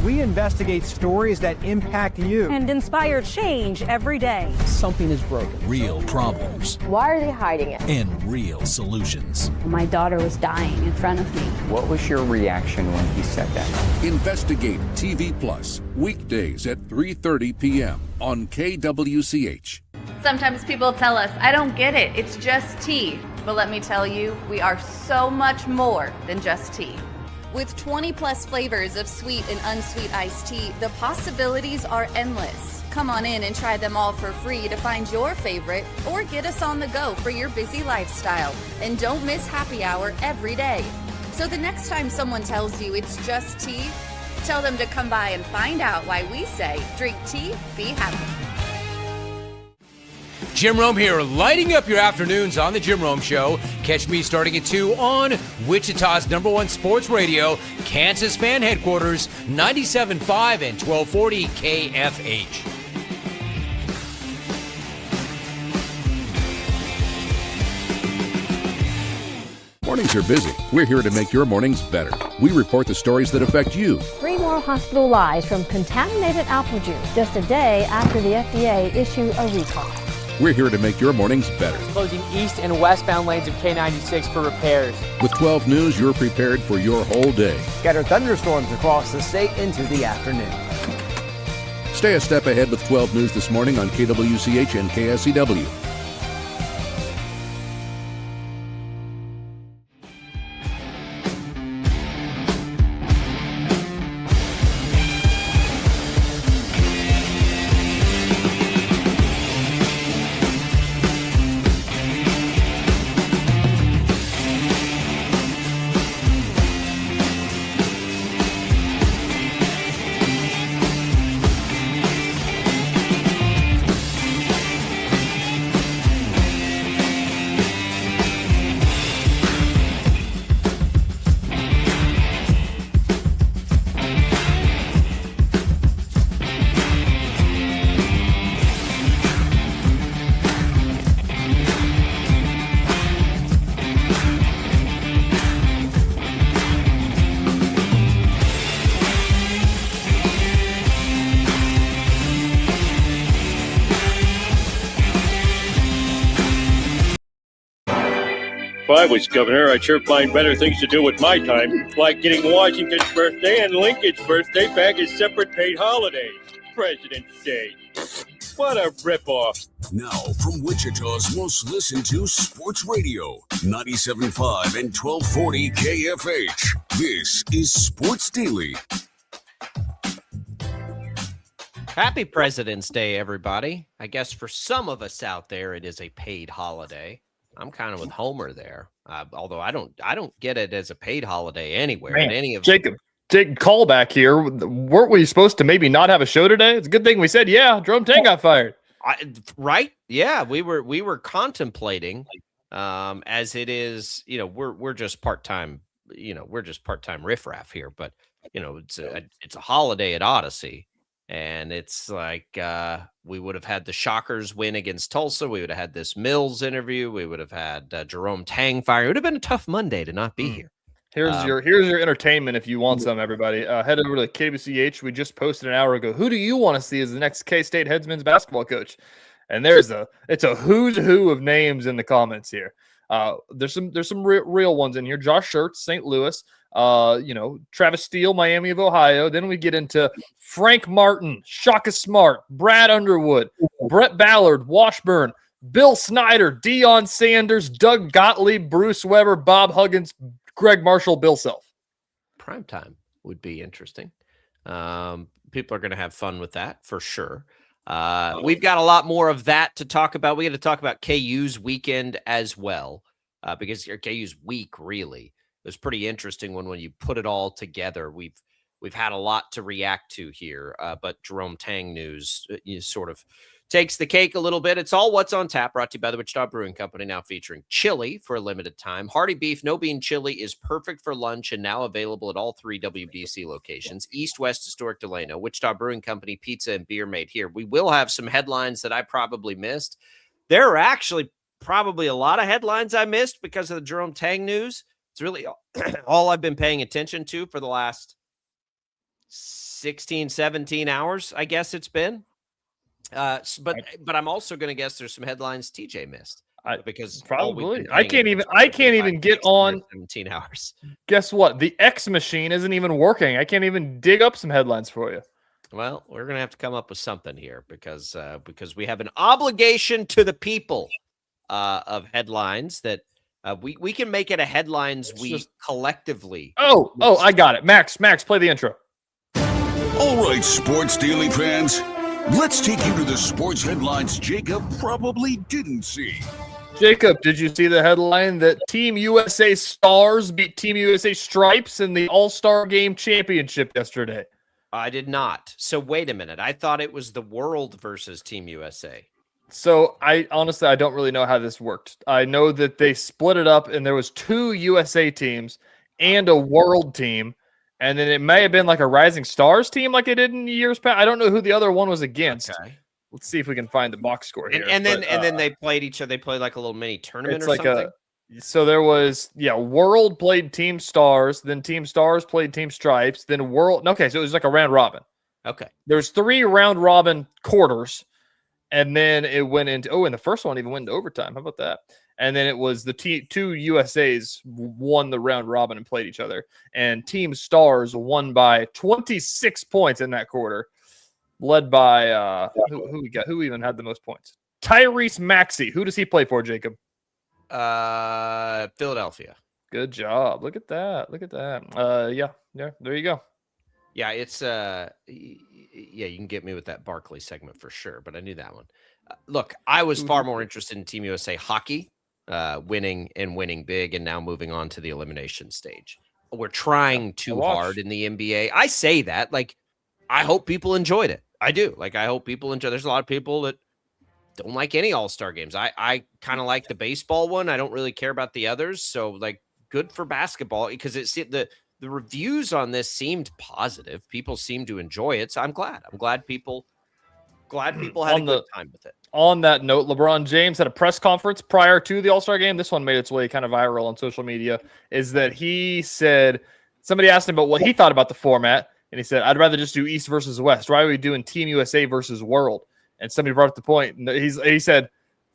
We investigate stories that impact you. And inspire change every day. Something is broken. Real problems Why are they hiding it? and real solutions. My daughter was dying in front of me. What was your reaction when he said that? Investigate TV Plus, weekdays at 3:30 p.m. on KWCH. Sometimes people tell us, I don't get it, it's just tea. But let me tell you, we are so much more than just tea. With 20 plus flavors of sweet and unsweet iced tea, the possibilities are endless. Come on in and try them all for free to find your favorite or get us on the go for your busy lifestyle. And don't miss happy hour every day. So the next time someone tells you it's just tea, tell them to come by and find out why we say, drink tea, be happy. Jim Rome here, lighting up your afternoons on The Jim Rome Show. Catch me starting at 2 on Wichita's #1 sports radio, Kansas Fan Headquarters, 97.5 and 1240 KFH. Mornings are busy. We're here to make your mornings better. We report the stories that affect you. 3 more hospitalized from contaminated apple juice just a day after the FDA issued a recall. We're here to make your mornings better. Closing east and westbound lanes of K96 for repairs. With 12 News, you're prepared for your whole day. Scattered thunderstorms across the state into the afternoon. Stay a step ahead with 12 News this morning on KWCH and KSCW. If I was governor, I'd sure find better things to do with my time, like getting Washington's birthday and Lincoln's birthday back as separate paid holidays. President's Day. What a ripoff. Now, from Wichita's most listened to sports radio, 97.5 and 1240 KFH. This is Sports Daily. Happy President's Day, everybody. I guess for some of us out there, it is a paid holiday. I'm kind of with Homer there, although I don't get it as a paid holiday anywhere. Man, in any of Jacob, callback here. Weren't we supposed to maybe not have a show today? It's a good thing we said, yeah, Jerome Tang got fired. Right? Yeah, we were contemplating, as it is, we're just part-time, we're just part-time riffraff here, but it's a holiday at Odyssey. And it's like we would have had the Shockers win against Tulsa. We would have had this Mills interview. We would have had Jerome Tang fire. It would have been a tough Monday to not be here. Here's your entertainment if you want some, everybody. Head over to KBCH. We just posted an hour ago. Who do you want to see as the next K-State headsman's basketball coach? And it's a who's who of names in the comments here. There's some real ones in here. Josh Schertz, St. Louis. Travis Steele, Miami of Ohio. Then we get into Frank Martin, Shaka Smart, Brad Underwood, Brett Ballard, Washburn, Bill Snyder, Deion Sanders, Doug Gottlieb, Bruce Weber, Bob Huggins, Greg Marshall, Bill Self. Primetime would be interesting. People are going to have fun with that for sure. We've got a lot more of that to talk about. We got to talk about KU's weekend as well, because KU's week really was pretty interesting when you put it all together. We've had a lot to react to here, but Jerome Tang news sort of takes the cake a little bit. It's all what's on tap, brought to you by the Wichita Brewing Company, now featuring chili for a limited time. Hearty Beef No Bean Chili is perfect for lunch and now available at all 3 WBC locations. East, West, Historic Delano, Wichita Brewing Company, pizza and beer made here. We will have some headlines that I probably missed. There are actually probably a lot of headlines I missed because of the Jerome Tang news. It's really all I've been paying attention to for the last 16, 17 hours, I guess it's been. But I'm also going to guess there's some headlines TJ missed. Because probably I can't even get on 17 hours. Guess what? The X machine isn't even working. I can't even dig up some headlines for you. Well, we're gonna have to come up with something here because we have an obligation to the people of headlines that we can make it a headlines week collectively. Oh, I got it. Max, play the intro. All right, Sports Daily fans, let's take you to the sports headlines Jacob probably didn't see. Jacob, did you see the headline that Team USA Stars beat Team USA Stripes in the All-Star Game Championship yesterday? I did not. So wait a minute. I thought it was the World versus Team USA. So I don't really know how this worked. I know that they split it up and there was 2 USA teams and a World team. And then it may have been like a Rising Stars team like they did in years past. I don't know who the other one was against. Okay. Let's see if we can find the box score here. And then they played each other. They played like a little mini tournament or something. So there was, World played Team Stars, then Team Stars played Team Stripes, then World. Okay, so it was like a round robin. Okay. There's 3 round robin quarters, and then it went into, and the first one even went into overtime. How about that? And then it was the 2 USAs won the round robin and played each other. And Team Stars won by 26 points in that quarter, led by who we got? Who even had the most points? Tyrese Maxey. Who does he play for, Jacob? Philadelphia. Good job. Look at that. Yeah, there you go. Yeah, it's you can get me with that Barkley segment for sure, but I knew that one. Look, I was far more interested in Team USA hockey, winning big and now moving on to the elimination stage. We're trying too hard in the NBA. I say that, like, I hope people enjoyed it. I do. Like, I hope people enjoy. There's a lot of people that don't like any All-Star games. I kind of like the baseball one. I don't really care about the others. So, like, good for basketball because the reviews on this seemed positive. People seem to enjoy it. So I'm glad. I'm glad people had a good time with it. On that note, LeBron James had a press conference prior to the All-Star game. This one made its way kind of viral on social media. Is that he said, somebody asked him about what he thought about the format. And he said, I'd rather just do East versus West. Why are we doing Team USA versus World? And somebody brought up the point. He said,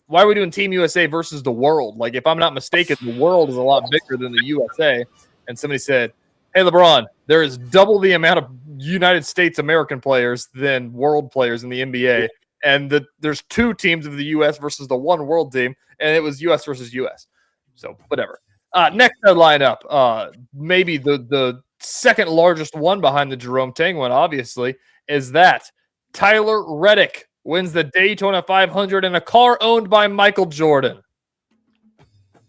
why are we doing Team USA versus the World? Like, if I'm not mistaken, the World is a lot bigger than the USA. And somebody said, hey, LeBron, there is double the amount of United States American players than World players in the NBA. And there's 2 teams of the U.S. versus the 1 World team. And it was U.S. versus U.S. So, whatever. Next headline up, maybe the second largest one behind the Jerome Tang one, obviously, is that Tyler Reddick wins the Daytona 500 in a car owned by Michael Jordan.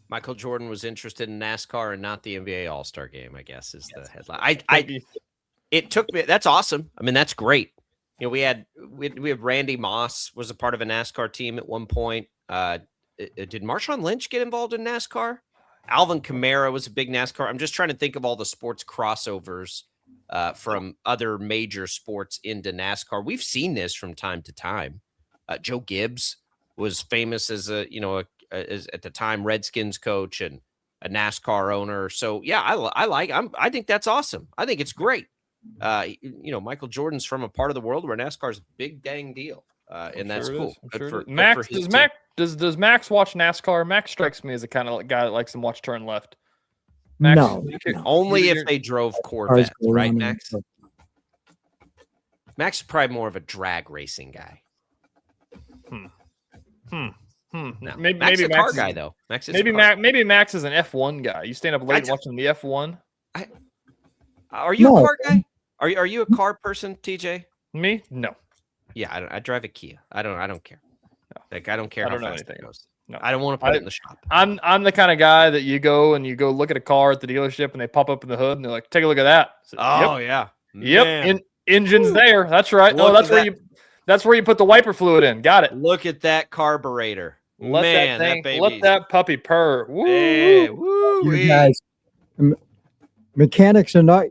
Michael Jordan was interested in NASCAR and not the NBA All-Star Game, I guess, is the headline. It took me. That's awesome. I mean, that's great. You know, we have Randy Moss was a part of a NASCAR team at one point. Did Marshawn Lynch get involved in NASCAR? Alvin Kamara was a big NASCAR. I'm just trying to think of all the sports crossovers from other major sports into NASCAR. We've seen this from time to time. Joe Gibbs was famous as as at the time Redskins coach and a NASCAR owner. So yeah, I think that's awesome. I think it's great. Michael Jordan's from a part of the world where NASCAR is a big dang deal. And that's cool. Max, does Max watch NASCAR? Max strikes me as a kind of guy that likes to watch turn left. Max, no. Only if they drove Corvettes, right, Max? Max is probably more of a drag racing guy. No. Maybe Max is a car Max guy though. Maybe Max is an F1 guy. You staying up late watching the F1? Are you a car guy? Are you a car person, TJ? Me? No. Yeah, I drive a Kia. I don't care. No. Like I don't care how fast it goes. No. I don't want to put it in the shop. I'm the kind of guy that you go look at a car at the dealership and they pop up in the hood and they're like, take a look at that. So, yeah. Yep. Engine's there. That's right. That's where you put the wiper fluid in. Got it. Look at that carburetor. Let that puppy purr. Woo. Hey, woo. You guys, mechanics are not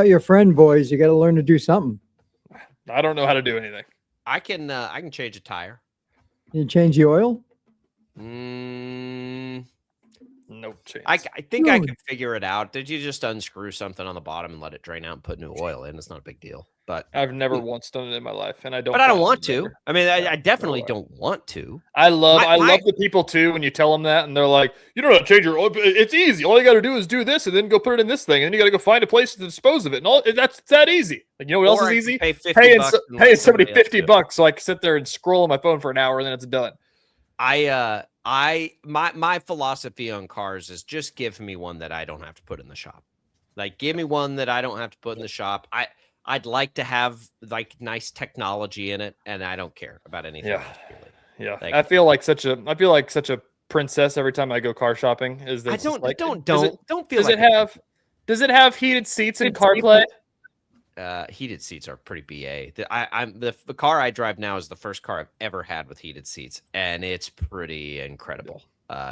your friend, boys. You got to learn to do something. I don't know how to do anything. I can change a tire. You change the oil? No chance. I think I could figure it out. Did you just unscrew something on the bottom and let it drain out and put new oil in? It's not a big deal. But I've never once done it in my life, and I don't. But I don't want to. to. I mean, I definitely don't want to. I love the people too when you tell them that, and they're like, "You don't know how to change your oil. It's easy. All you got to do is do this, and then go put it in this thing, and then you got to go find a place to dispose of it, and all that's that easy. Like, you know what else is easy? Paying somebody $50 so I can sit there and scroll on my phone for an hour, and then it's done. My philosophy on cars is just give me one that I don't have to put in the shop. Like, give me one that I don't have to put in the shop. I'd like to have like nice technology in it, and I don't care about anything else, really. Yeah. Like, I feel like such a princess every time I go car shopping. Is that don't feel does like does it have heated seats and CarPlay? Heated seats are pretty BA. The car I drive now is the first car I've ever had with heated seats, and it's pretty incredible.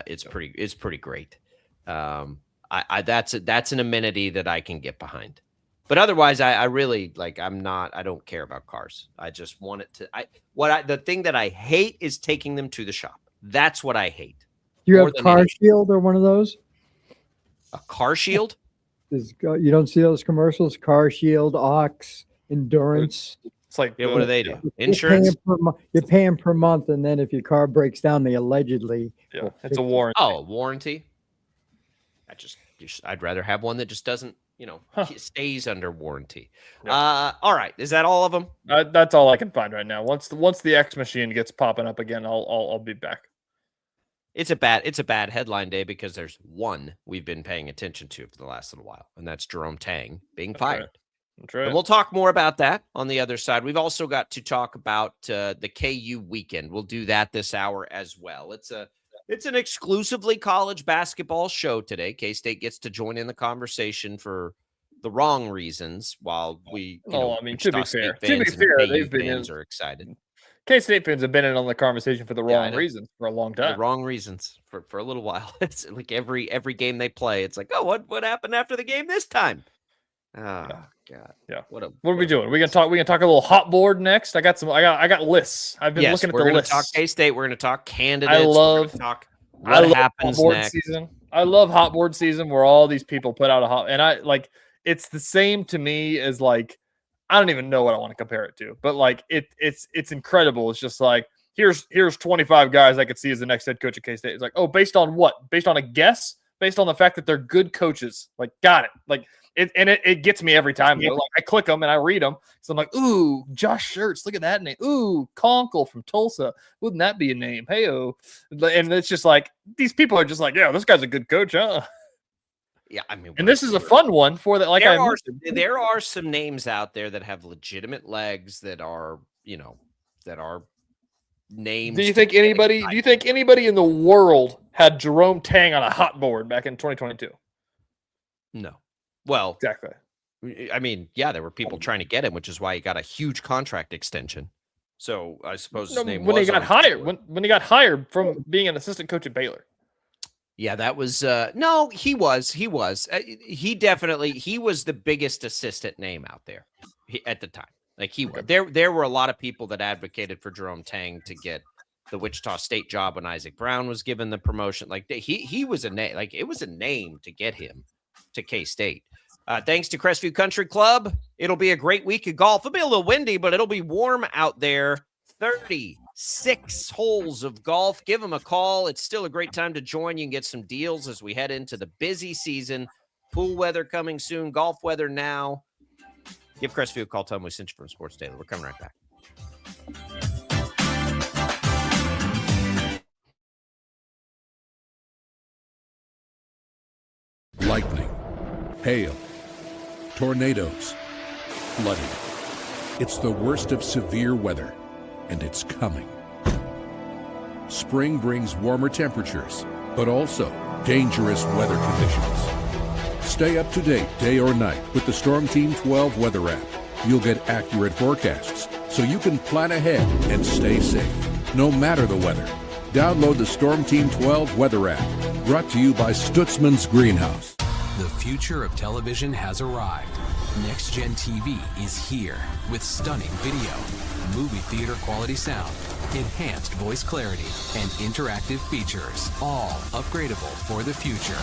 It's pretty great. That's an amenity that I can get behind. But otherwise, I really like. I don't care about cars. I just want it to. The thing that I hate is taking them to the shop. That's what I hate. Do you have Car Shield or one of those? A Car Shield? You don't see those commercials? Car Shield, Ox, Endurance. It's like, what do they do? Insurance? You're paying per month, and then if your car breaks down, they allegedly. Yeah, it's a warranty. Oh, a warranty. I'd rather have one that just doesn't, stays under warranty. Yeah. All right, is that all of them? That's all I can find right now. Once the X machine gets popping up again, I'll be back. It's a bad headline day because there's one we've been paying attention to for the last little while, and that's Jerome Tang being fired. That's right. And we'll talk more about that on the other side. We've also got to talk about the KU weekend. We'll do that this hour as well. It's an exclusively college basketball show today. KState gets to join in the conversation for the wrong reasons, while we, to be fair, they've been are excited. K-State fans have been in on the conversation for the wrong reasons for a long time. The wrong reasons for a little while. It's like every game they play, it's like, oh, what happened after the game this time? Oh God. Yeah. What are we doing? We gonna talk a little hot board next. I got lists. I've been looking at the lists. Talk K-State. We're gonna talk candidates. I love what happens next. Season. I love hot board season where all these people put out a hot, and it's the same to me as like, I don't even know what I want to compare it to, but like it's incredible. It's just like, here's 25 guys I could see as the next head coach at K-State. It's like, oh, based on what? Based on a guess? Based on the fact that they're good coaches? Like, got it. Like it gets me every time. Like, I click them and I read them. So I'm like, ooh, Josh Schertz, look at that name. Ooh, Conkle from Tulsa. Wouldn't that be a name? Hey-oh. And it's just like, these people are just like, yeah, this guy's a good coach, huh? Yeah, I mean, and this is a fun one for that. Like, there are some names out there that have legitimate legs that are names. Do you think anybody in the world had Jerome Tang on a hot board back in 2022? No. Well, exactly. I mean, yeah, there were people trying to get him, which is why he got a huge contract extension. So I suppose his name when was he got hired. When he got hired from being an assistant coach at Baylor. Yeah, that was no, he was. He was the biggest assistant name out there at the time. Like he was. There were a lot of people that advocated for Jerome Tang to get the Wichita State job when Isaac Brown was given the promotion. Like he was a name. Like it was a name to get him to K-State. Thanks to Crestview Country Club. It'll be a great week of golf. It'll be a little windy, but it'll be warm out there. 36 holes of golf. Give them a call. It's still a great time to join. You can get some deals as we head into the busy season. Pool weather coming soon. Golf weather now. Give Crestview a call. Tell them we sent you from Sports Daily. We're coming right back. Lightning, hail, tornadoes, flooding. It's the worst of severe weather, and it's coming. Spring brings warmer temperatures, but also dangerous weather conditions. Stay up to date day or night with the Storm Team 12 weather app. You'll get accurate forecasts, so you can plan ahead and stay safe, no matter the weather. Download the Storm Team 12 weather app, brought to you by Stutzman's Greenhouse. The future of television has arrived. Next Gen TV is here with stunning video, movie theater quality sound, enhanced voice clarity, and interactive features. All upgradable for the future.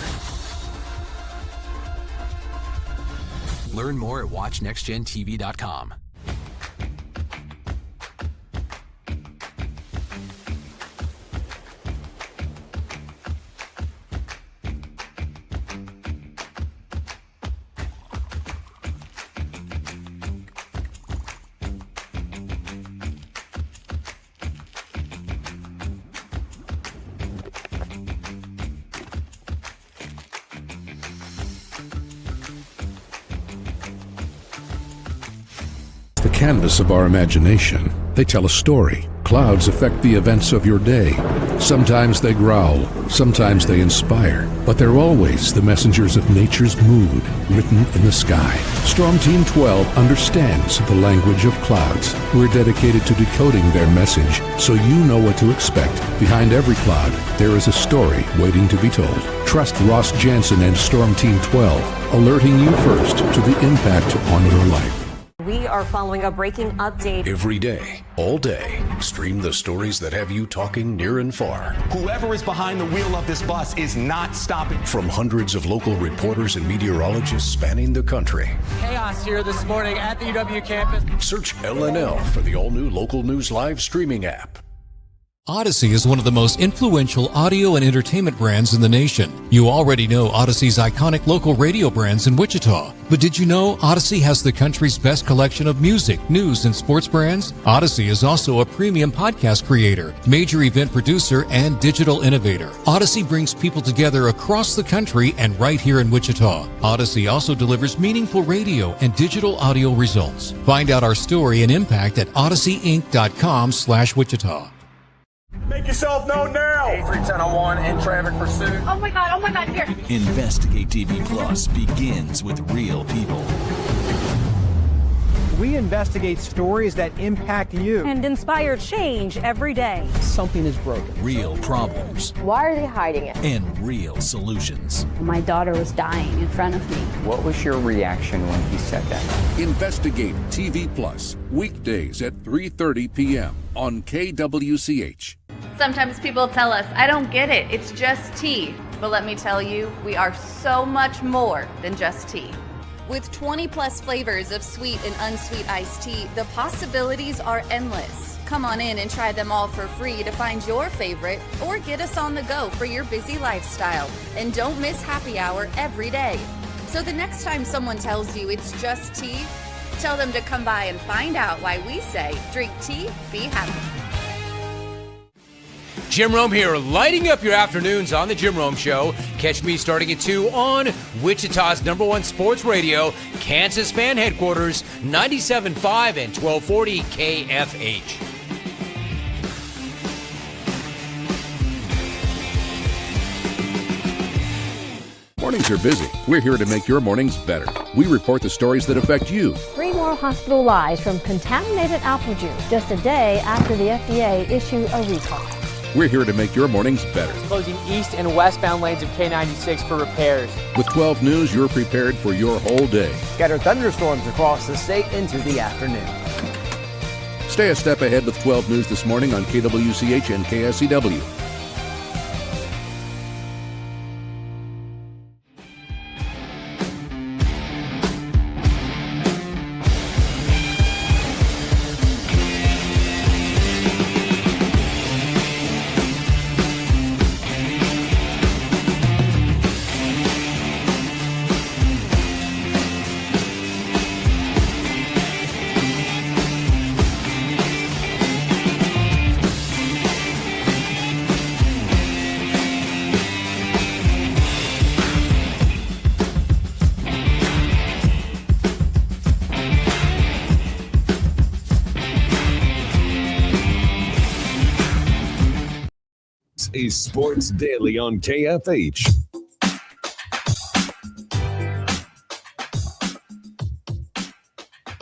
Learn more at watchnextgentv.com. The canvas of our imagination. They tell a story. Clouds affect the events of your day. Sometimes they growl, sometimes they inspire, but they're always the messengers of nature's mood, written in the sky. Storm Team 12 understands the language of clouds. We're dedicated to decoding their message, so you know what to expect. Behind every cloud, there is a story waiting to be told. Trust Ross Jansen and Storm Team 12, alerting you first to the impact on your life. We are following a breaking update. Every day, all day, stream the stories that have you talking near and far. Whoever is behind the wheel of this bus is not stopping. From hundreds of local reporters and meteorologists spanning the country. Chaos here this morning at the UW campus. Search LNL for the all-new Local News Live streaming app. Odyssey is one of the most influential audio and entertainment brands in the nation. You already know Odyssey's iconic local radio brands in Wichita. But did you know Odyssey has the country's best collection of music, news, and sports brands? Odyssey is also a premium podcast creator, major event producer, and digital innovator. Odyssey brings people together across the country and right here in Wichita. Odyssey also delivers meaningful radio and digital audio results. Find out our story and impact at odysseyinc.com/Wichita. Make yourself known now. 31001 in traffic pursuit. Oh my God, here. Investigate TV Plus begins with real people. We investigate stories that impact you. And inspire change every day. Something is broken. Real problems. Why are they hiding it? And real solutions. My daughter was dying in front of me. What was your reaction when he said that? Investigate TV Plus, weekdays at 3:30 p.m. on KWCH. Sometimes people tell us, I don't get it, it's just tea. But let me tell you, we are so much more than just tea. With 20 plus flavors of sweet and unsweet iced tea, the possibilities are endless. Come on in and try them all for free to find your favorite or get us on the go for your busy lifestyle. And don't miss happy hour every day. So the next time someone tells you it's just tea, tell them to come by and find out why we say, drink tea, be happy. Jim Rome here, lighting up your afternoons on The Jim Rome Show. Catch me starting at 2 on Wichita's #1 sports radio, Kansas Fan Headquarters, 97.5 and 1240 KFH. Mornings are busy. We're here to make your mornings better. We report the stories that affect you. 3 more hospitalized from contaminated apple juice just a day after the FDA issued a recall. We're here to make your mornings better. Closing east and westbound lanes of K96 for repairs. With 12 News, you're prepared for your whole day. Scattered thunderstorms across the state into the afternoon. Stay a step ahead with 12 News this morning on KWCH and KSCW. Is Sports Daily on KFH.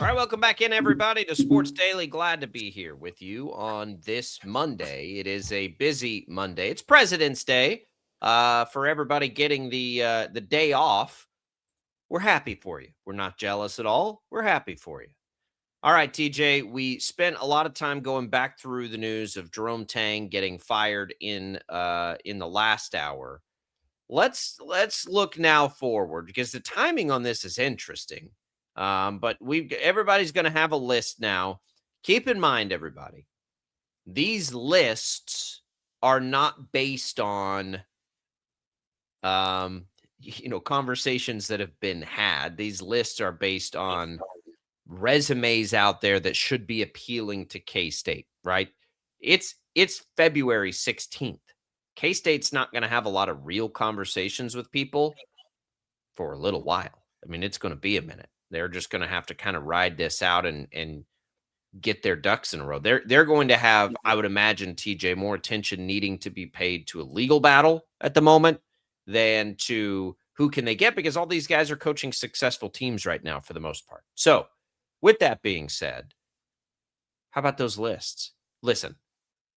All right, welcome back in, everybody, to Sports Daily. Glad to be here with you on this Monday. It is a busy Monday. It's President's Day. For everybody getting the day off, we're happy for you. We're not jealous at all. We're happy for you. All right, TJ, we spent a lot of time going back through the news of Jerome Tang getting fired in the last hour. Let's look now forward because the timing on this is interesting. But everybody's going to have a list now. Keep in mind, everybody, these lists are not based on conversations that have been had. These lists are based on resumes out there that should be appealing to K-State, right? It's February 16th. K-State's not going to have a lot of real conversations with people for a little while. I mean, it's going to be a minute. They're just going to have to kind of ride this out and get their ducks in a row. They're going to have, I would imagine, TJ, more attention needing to be paid to a legal battle at the moment than to who can they get, because all these guys are coaching successful teams right now for the most part. So with that being said, how about those lists? Listen,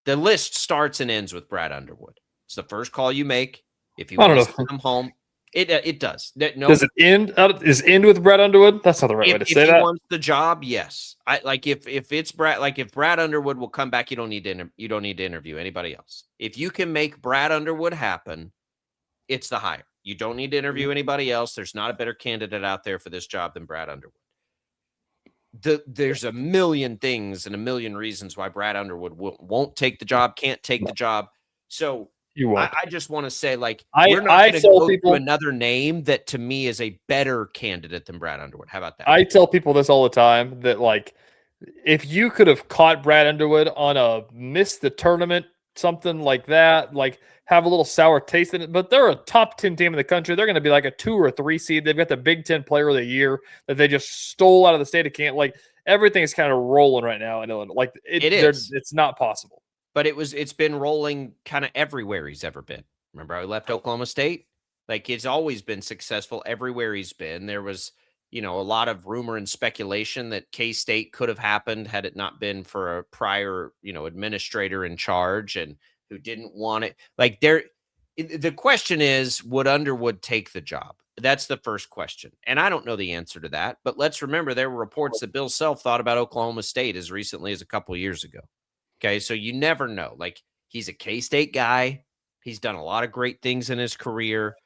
the list starts and ends with Brad Underwood. It's the first call you make. If you want to come home, it does. Does it end? Is end with Brad Underwood? That's not the right way to say that. If he wants the job, yes. If it's Brad, if Brad Underwood will come back, you don't need to interview anybody else. If you can make Brad Underwood happen, it's the hire. You don't need to interview anybody else. There's not a better candidate out there for this job than Brad Underwood. There's a million things and a million reasons why Brad Underwood won't take the job, can't take the job. So I just want to say, we're not going to go through another name that to me is a better candidate than Brad Underwood. How about that? I tell people this all the time that if you could have caught Brad Underwood on a missed the tournament, something like that, have a little sour taste in it, but they're a top 10 team in the country. They're going to be like a 2 or 3 seed. They've got the Big Ten Player of the Year that they just stole out of the state of Kansas. Everything is kind of rolling right now in Illinois. It is. It's not possible. But it's been rolling kind of everywhere he's ever been. Remember how he left Oklahoma State? He's always been successful everywhere he's been. There was, a lot of rumor and speculation that K-State could have happened had it not been for a prior, administrator in charge and who didn't want it. The question is, would Underwood take the job? That's the first question. And I don't know the answer to that, but let's remember there were reports that Bill Self thought about Oklahoma State as recently as a couple of years ago. Okay. So you never know. He's a K-State guy. He's done a lot of great things in his career.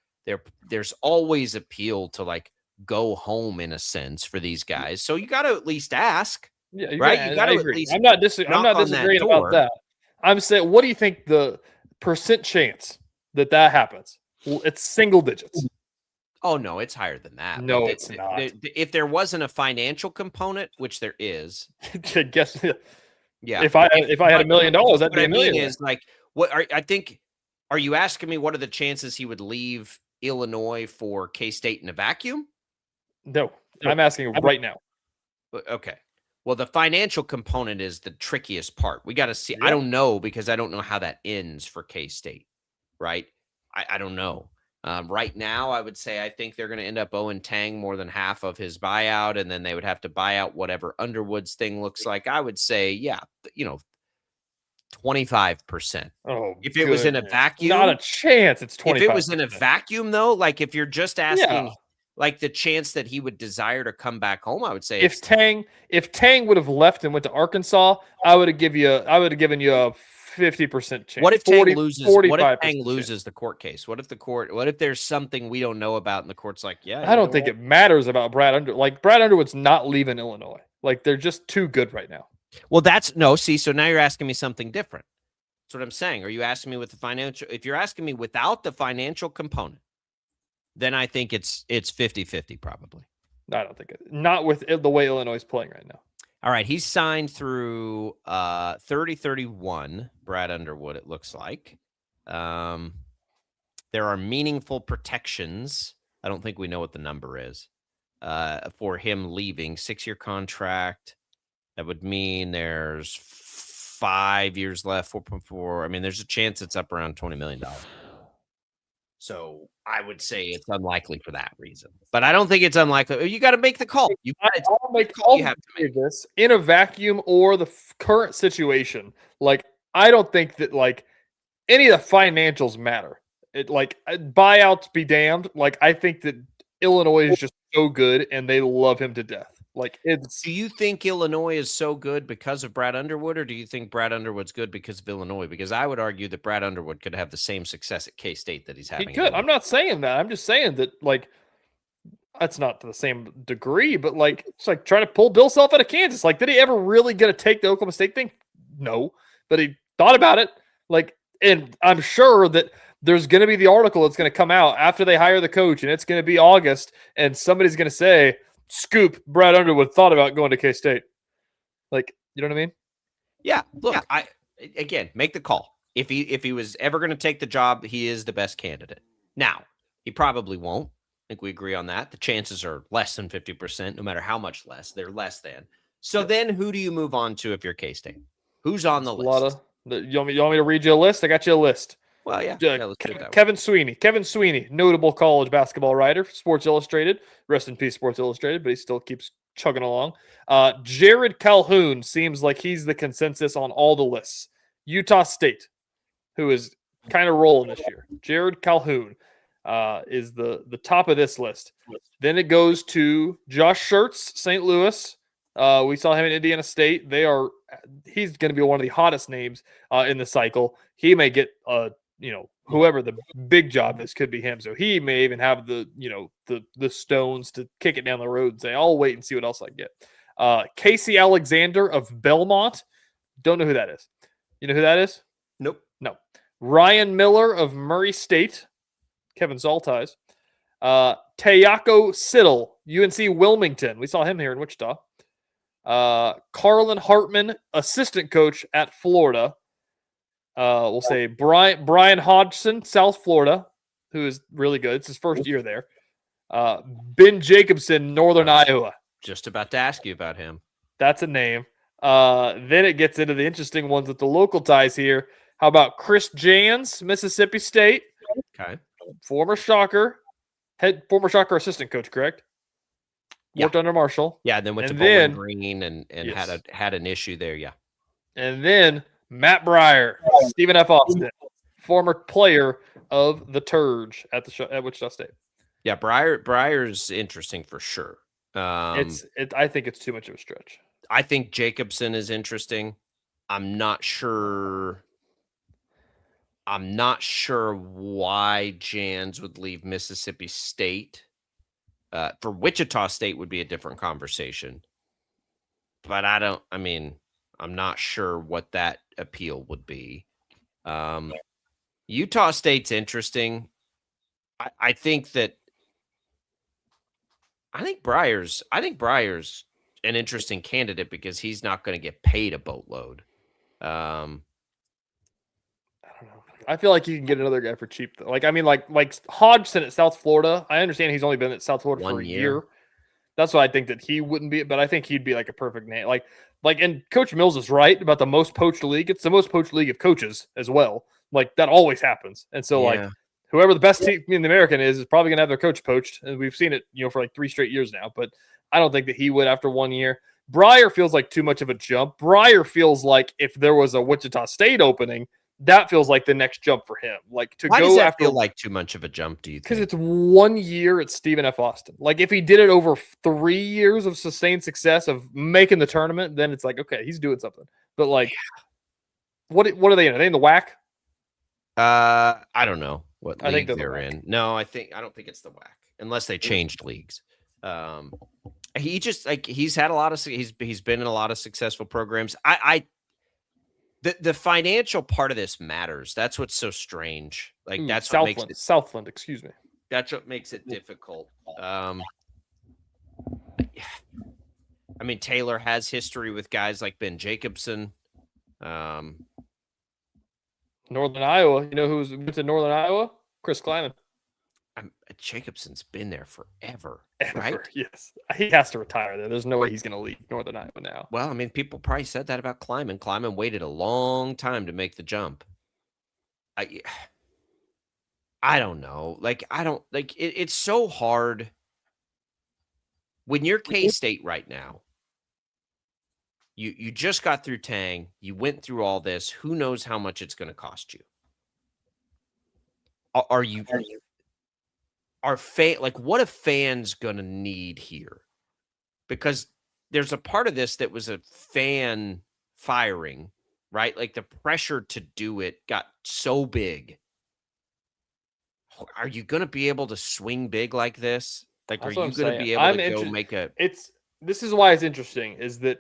There's always appeal to go home in a sense for these guys. So you got to at least ask. Yeah, right. You got to at least. I'm not disagreeing about that. I'm saying, what do you think the percent chance that happens? Well, it's single digits. Oh no, it's higher than that. No, it's not. If there wasn't a financial component, which there is, guess. Yeah. If I had $1 million, that'd be $1 million. Is are you asking me what are the chances he would leave Illinois for K-State in a vacuum? No, I'm asking right now. Okay. Well, the financial component is the trickiest part. We got to see. Yeah. I don't know because I don't know how that ends for K-State, right? I don't know. Right now, I would say I think they're going to end up owing Tang more than half of his buyout, and then they would have to buy out whatever Underwood's thing looks like. I would say, 25%. Oh, if it was in a vacuum, not a chance. It's 25%. If it was in a vacuum, though, if you're just asking, the chance that he would desire to come back home, I would say if Tang would have left and went to Arkansas, I would have given you a 50% chance. What if Tang loses? What if Tang loses the court case? What if there's something we don't know about and the court's I don't think it matters about Brad Underwood. Brad Underwood's not leaving Illinois. They're just too good right now. Well, so now you're asking me something different. That's what I'm saying. Are you asking me with the financial? If you're asking me without the financial component, then I think it's 50-50 probably. I don't think not with the way Illinois is playing right now. All right, he's signed through 30-31, Brad Underwood, it looks like. There are meaningful protections. I don't think we know what the number is for him leaving. 6-year contract. That would mean there's 5 years left, 4.4. I mean, there's a chance it's up around $20 million. So I would say it's unlikely for that reason, but I don't think it's unlikely. You got to make the call. I'll make this in a vacuum or the current situation. I don't think that any of the financials matter. Buyouts be damned. I think that Illinois is just so good and they love him to death. Like, it's. Do you think Illinois is so good because of Brad Underwood, or do you think Brad Underwood's good because of Illinois? Because I would argue that Brad Underwood could have the same success at K-State that he's having. He could. I'm not saying that. I'm just saying that, like, that's not to the same degree, but like, it's like trying to pull Bill Self out of Kansas. Like, did he ever really get to take the Oklahoma State thing? No, but he thought about it. Like, and I'm sure that there's going to be the article that's going to come out after they hire the coach, and it's going to be August, and somebody's going to say, "Scoop, Brad Underwood thought about going to K-State." Like, you know what I mean? Yeah. Look, I again make the call. If he was ever going to take the job, he is the best candidate. Now, he probably won't. I think we agree on that. The chances are less than 50%, no matter how much less. They're less than. So then who do you move on to if you're K-State? Who's on the list? You want me to read you a list? I got you a list. Well, yeah. Let's do that. Kevin Sweeney, notable college basketball writer, Sports Illustrated. Rest in peace, Sports Illustrated, but he still keeps chugging along. Jared Calhoun seems like he's the consensus on all the lists. Utah State, who is kind of rolling this year. Jared Calhoun is the top of this list. Then it goes to Josh Schertz, St. Louis. We saw him in Indiana State. He's going to be one of the hottest names in the cycle. He may get whoever the big job is could be him. So he may even have the stones to kick it down the road and say, I'll wait and see what else I get. Casey Alexander of Belmont. Don't know who that is. You know who that is? Nope. No. Ryan Miller of Murray State. Kevin Zaltais. Tayako Siddle, UNC Wilmington. We saw him here in Wichita. Carlin Hartman, assistant coach at Florida. We'll say Brian Hodgson, South Florida, who is really good. It's his first year there. Ben Jacobson, Northern Iowa. Just about to ask you about him. That's a name. Then it gets into the interesting ones with the local ties here. How about Chris Jans, Mississippi State? Okay. Former Shocker assistant coach, correct? Yeah. Worked under Marshall. Yeah, and then went to Bowling Green and yes. had an issue there, yeah. And then Matt Breyer, Stephen F. Austin, former player of the Turge at Wichita State. Yeah, Breyer's interesting for sure. I think it's too much of a stretch. I think Jacobson is interesting. I'm not sure why Jans would leave Mississippi State. For Wichita State would be a different conversation. But I'm not sure what that appeal would be. Utah State's interesting. I think Breyer's an interesting candidate because he's not going to get paid a boatload. I don't know. I feel like you can get another guy for cheap though. Like Hodgson at South Florida. I understand he's only been at South Florida for a year. That's why I think that he wouldn't be, but I think he'd be like a perfect name. And Coach Mills is right about the most poached league. It's the most poached league of coaches as well. Like that always happens. And so like whoever the best team in the American is probably going to have their coach poached. And we've seen it, for like 3 straight years now, but I don't think that he would after 1 year. Breyer feels like too much of a jump. Breyer feels like if there was a Wichita State opening, that feels like the next jump for him. Like to Why go does that after feel like too much of a jump, do you think? Because it's 1 year at Stephen F. Austin. Like if he did it over 3 years of sustained success of making the tournament, then it's like, okay, he's doing something. But like, what are they in? Are they in the WAC? I don't know what I league think they're in. No, I don't think it's the WAC unless they changed leagues. He just he's had a lot of he's been in a lot of successful programs. The financial part of this matters. That's what's so strange. Like that's what makes it Southland, excuse me. That's what makes it difficult. Taylor has history with guys like Ben Jacobson. Northern Iowa. You know who's went to Northern Iowa? Chris Kleiman. Jacobson's been there forever, right? Yes. He has to retire there. There's no way he's going to leave Northern Iowa now. Well, people probably said that about Kleiman. Kleiman waited a long time to make the jump. I don't know. It's so hard when you're K-State right now. You just got through Tang. You went through all this. Who knows how much it's going to cost you? What are fans going to need here? Because there's a part of this that was a fan firing, right? Like the pressure to do it got so big. Are you going to be able to swing big like this? Like, That's are what you I'm going to saying. be able to go make a? This is why it's interesting. Is that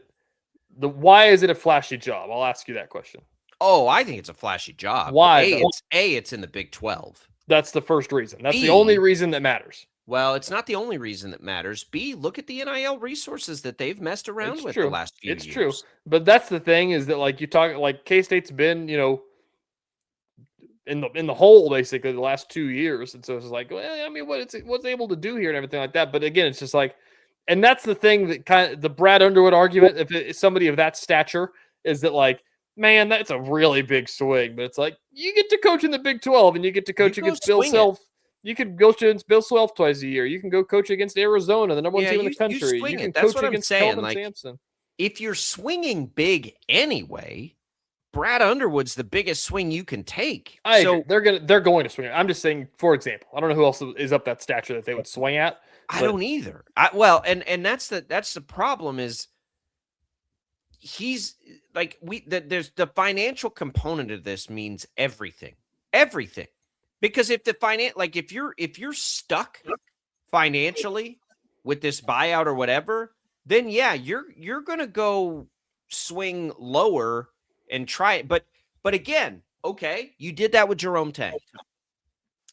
why is it a flashy job? I'll ask you that question. Oh, I think it's a flashy job. Why? It's in the Big 12. That's the first reason. That's the only reason that matters. Well, it's not the only reason that matters. B, look at the NIL resources that they've messed around with the last few years. It's true. But that's the thing is that like you talk like K-State's been, in the hole basically the last 2 years. And so it's like, well, I mean, what's able to do here and everything like that. But again, it's just like, and that's the thing that kind of the Brad Underwood argument, if it's somebody of that stature, is that like, man, that's a really big swing. But it's like, you get to coach in the Big 12 and you get to coach against Bill Self. You can go against Bill Self twice a year. You can go coach against Arizona, the number one team in the country. You can coach against Kelvin Sampson. If you're swinging big anyway, Brad Underwood's the biggest swing you can take. I agree. They're going to swing it. I'm just saying, for example, I don't know who else is up that stature that they would swing at. I don't either. And that's the problem is he's like there's the financial component of this means everything. Because if if you're stuck financially with this buyout or whatever, then yeah, you're gonna go swing lower and try it. But again, okay, you did that with Jerome Tang.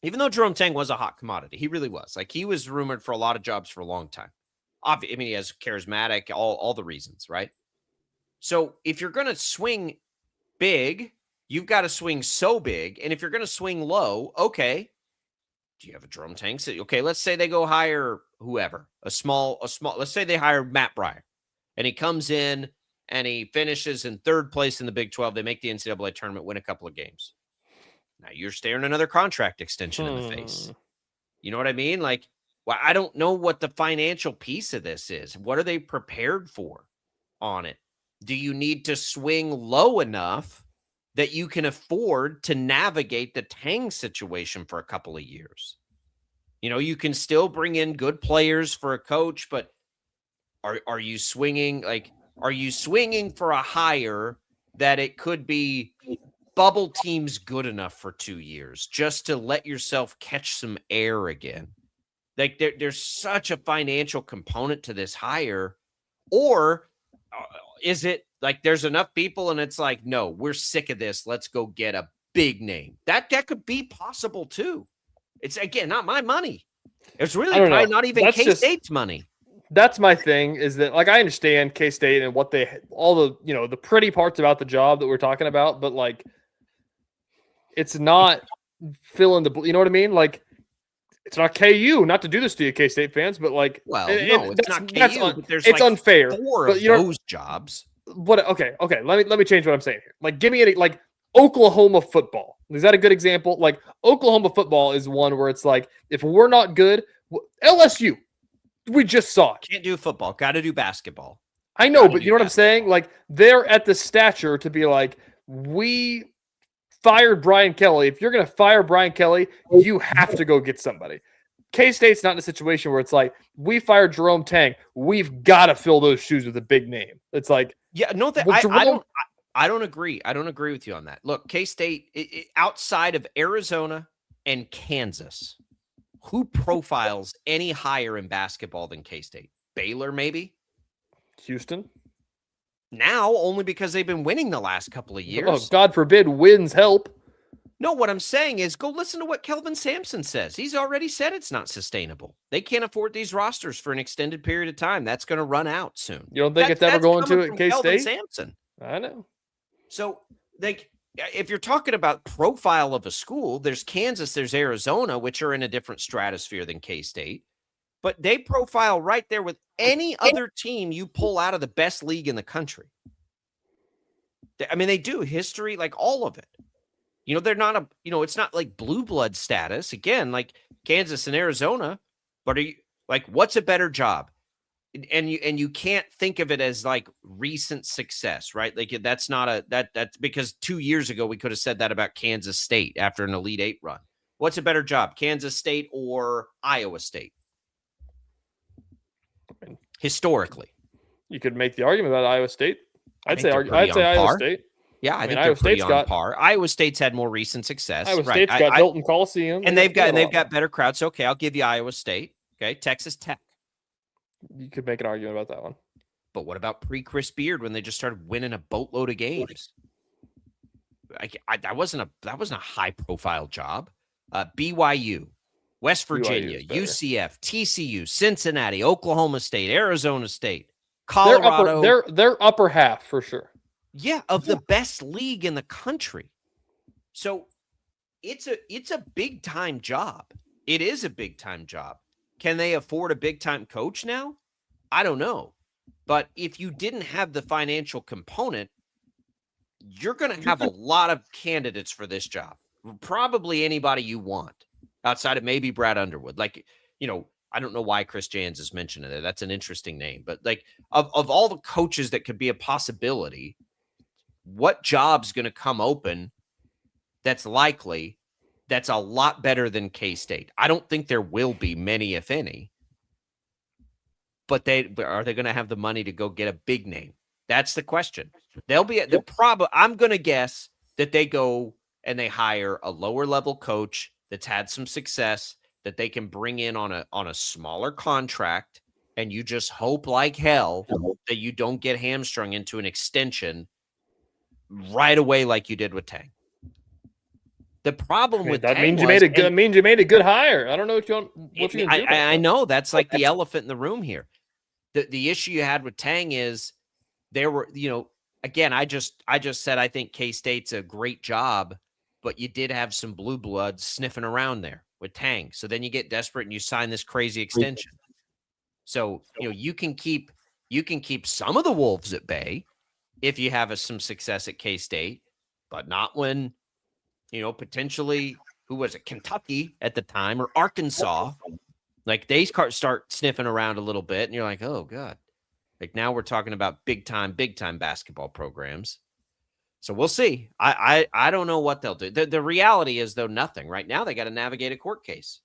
Even though Jerome Tang was a hot commodity, he really was. Like he was rumored for a lot of jobs for a long time. I mean, he has charismatic, all the reasons, right? So if you're gonna swing big, you've got to swing so big. And if you're going to swing low, okay, do you have a Jerome Tang? Okay, let's say they go hire whoever, a small, let's say they hire Matt Breyer and he comes in and he finishes in third place in the Big 12. They make the NCAA tournament, win a couple of games. Now you're staring another contract extension in the face. You know what I mean? Like, well, I don't know what the financial piece of this is. What are they prepared for on it? Do you need to swing low enough that you can afford to navigate the Tang situation for a couple of years? You can still bring in good players for a coach, but are you swinging for a hire that it could be bubble teams good enough for 2 years just to let yourself catch some air again? Like there's such a financial component to this hire, or is it like there's enough people and it's like, no, we're sick of this. Let's go get a big name. That could be possible too. It's again, not my money. It's really probably not even K-State's money. That's my thing is that like, I understand K-State and what all the, the pretty parts about the job that we're talking about, but like, it's not filling the, you know what I mean? Like, it's not KU, not to do this to you, K-State fans, but like, well, no, it's not KU, but there's it's like unfair. 4 of those jobs. What? Okay. Let me change what I'm saying here. Like, give me like Oklahoma football. Is that a good example? Like Oklahoma football is one where it's like, if we're not good, LSU, we just saw it. Can't do football. Got to do basketball. I know, but you know what I'm saying? Like they're at the stature to be like, we fired Brian Kelly. If you're going to fire Brian Kelly, you have to go get somebody. K-State's not in a situation where it's like, we fired Jerome Tang. We've got to fill those shoes with a big name. It's like, yeah, no, I don't agree. I don't agree with you on that. Look, K-State, outside of Arizona and Kansas, who profiles any higher in basketball than K-State? Baylor, maybe? Houston? Now, only because they've been winning the last couple of years. Oh, God forbid wins help. No, what I'm saying is go listen to what Kelvin Sampson says. He's already said it's not sustainable. They can't afford these rosters for an extended period of time. That's going to run out soon. You don't think it's ever going to at K-State? Kelvin Sampson. I know. So, like, if you're talking about profile of a school, there's Kansas, there's Arizona, which are in a different stratosphere than K-State. But they profile right there with any other team you pull out of the best league in the country. I mean, they do history, like all of it. They're not it's not like blue blood status. Again, like Kansas and Arizona, but are you like, what's a better job? And you can't think of it as like recent success, right? Like that's not that's because 2 years ago we could have said that about Kansas State after an Elite Eight run. What's a better job, Kansas State or Iowa State? Historically. You could make the argument about Iowa State. I'd say pretty Iowa par. State. Yeah, I think Iowa they're pretty State's on got par. Iowa State's had more recent success. Iowa Right. State's got Hilton Coliseum, and they've got better crowds. So, okay, I'll give you Iowa State. Okay, Texas Tech. You could make an argument about that one. But what about pre-Chris Beard when they just started winning a boatload of games? That wasn't a high-profile job. BYU, West Virginia, UCF, TCU, Cincinnati, Oklahoma State, Arizona State, Colorado. They're upper half for sure. Yeah, of the best league in the country. So it's a big time job. It is a big time job. Can they afford a big time coach now? I don't know. But if you didn't have the financial component, you're going to have a lot of candidates for this job. Probably anybody you want outside of maybe Brad Underwood. Like, I don't know why Chris Jans is mentioned there. That's an interesting name. But like of all the coaches that could be a possibility, what job's going to come open that's likely that's a lot better than K-State? I don't think there will be many, if any. But are they going to have the money to go get a big name? That's the question. They'll be at the I'm going to guess that they go and they hire a lower level coach that's had some success that they can bring in on a smaller contract, and you just hope like hell that you don't get hamstrung into an extension right away like you did with Tang. The problem with that Tang means you made a good hire. I don't know what you do. I know that's like the elephant in the room here. The issue you had with Tang is there were, again, I just said I think K-State's a great job, but you did have some blue bloods sniffing around there with Tang. So then you get desperate and you sign this crazy extension. So, you can keep some of the wolves at bay if you have some success at K-State, but not when, potentially, who was it, Kentucky at the time or Arkansas, like they start sniffing around a little bit and you're like, oh God. Like now we're talking about big time basketball programs. So we'll see. I don't know what they'll do. The reality is, though, nothing. Right now, they got to navigate a court case.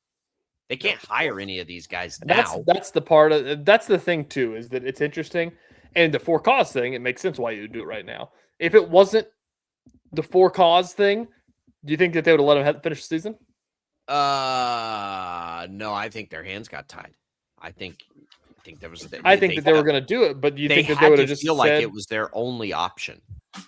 They can't hire any of these guys now. That's the thing, too, is that it's interesting. And the for cause thing, it makes sense why you would do it right now. If it wasn't the for cause thing, do you think that they would have let him finish the season? No, I think their hands got tied. I think there was. I think that they were going to do it, but do you think that they would have just feel said, like it was their only option?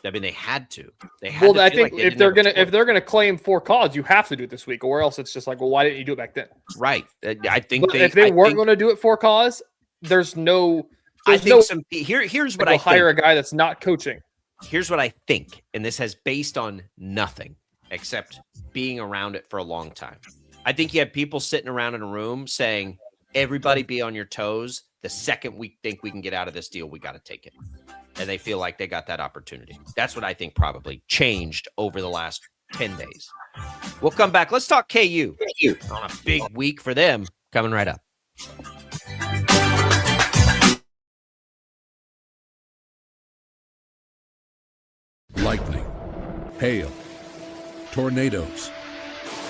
I mean, they had to. Well, I think if they're gonna claim for cause, you have to do it this week, or else it's just like, well, why didn't you do it back then? Right. I think if they weren't going to do it for cause, here's what I think. Hire a guy that's not coaching. Here's what I think, and this has based on nothing except being around it for a long time. I think you have people sitting around in a room saying, everybody be on your toes. The second we think we can get out of this deal, we got to take it. And they feel like they got that opportunity. That's what I think probably changed over the last 10 days. We'll come back. Let's talk KU on a big week for them. Coming right up. Lightning, hail, tornadoes,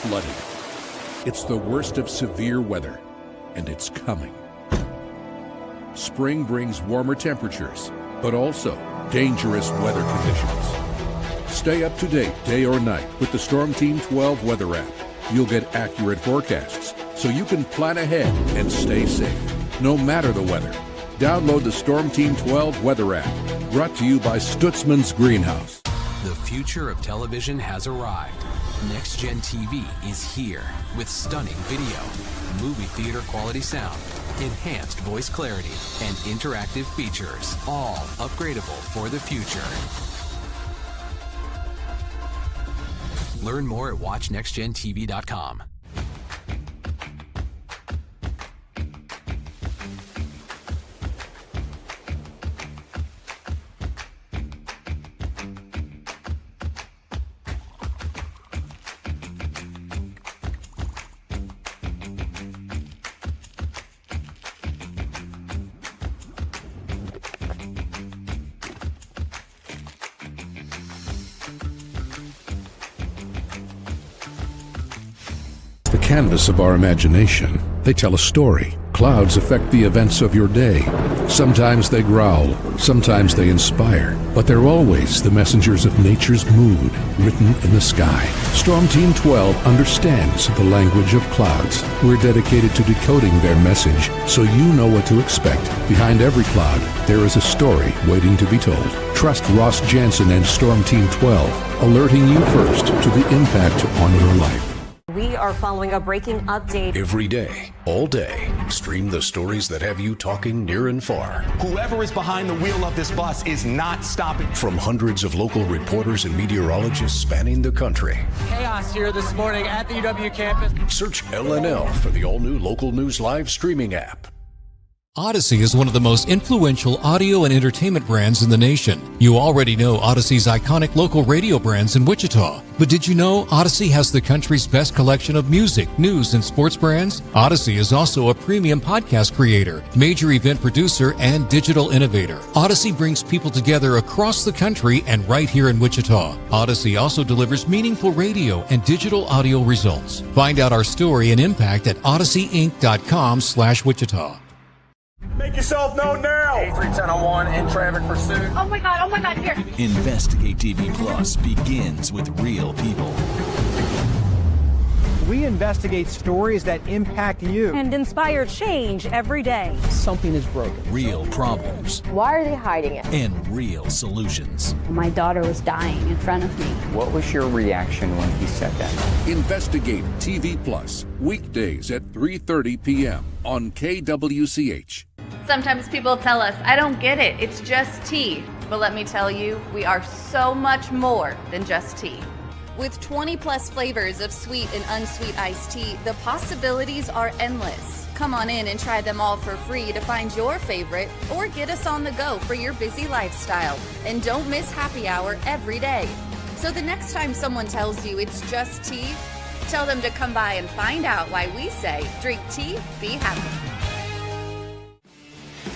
flooding. It's the worst of severe weather, and it's coming. Spring brings warmer temperatures, but also dangerous weather conditions. Stay up to date day or night with the Storm Team 12 weather app. You'll get accurate forecasts so you can plan ahead and stay safe, no matter the weather. Download the Storm Team 12 weather app, brought to you by Stutzman's Greenhouse. The future of television has arrived. Next Gen TV is here with stunning video, movie theater quality sound, enhanced voice clarity, and interactive features, all upgradable for the future. Learn more at watchnextgentv.com. The canvas of our imagination. They tell a story, clouds affect the events of your day. Sometimes they growl, sometimes they inspire, but they're always the messengers of nature's mood written in the sky. Storm Team 12 understands the language of clouds. We're dedicated to decoding their message so you know what to expect. Behind every cloud, there is a story waiting to be told. Trust Ross Jansen and Storm Team 12, alerting you first to the impact on your life. We are following a breaking update. Every day, all day, stream the stories that have you talking near and far. Whoever is behind the wheel of this bus is not stopping. From hundreds of local reporters and meteorologists spanning the country. Chaos here this morning at the UW campus. Search LNL for the all-new Local News Live streaming app. Odyssey is one of the most influential audio and entertainment brands in the nation. You already know Odyssey's iconic local radio brands in Wichita. But did you know Odyssey has the country's best collection of music, news, and sports brands? Odyssey is also a premium podcast creator, major event producer, and digital innovator. Odyssey brings people together across the country and right here in Wichita. Odyssey also delivers meaningful radio and digital audio results. Find out our story and impact at odysseyinc.com/Wichita. Make yourself known now. 31001 in traffic pursuit. Oh my God, here. Investigate TV Plus begins with real people. We investigate stories that impact you. And inspire change every day. Something is broken. Real problems Why are they hiding it? and real solutions. My daughter was dying in front of me. What was your reaction when he said that? Investigate TV Plus, weekdays at 3:30 p.m. on KWCH. Sometimes people tell us, I don't get it, it's just tea. But let me tell you, we are so much more than just tea. With 20 plus flavors of sweet and unsweet iced tea, the possibilities are endless. Come on in and try them all for free to find your favorite or get us on the go for your busy lifestyle. And don't miss happy hour every day. So the next time someone tells you it's just tea, tell them to come by and find out why we say, drink tea, be happy.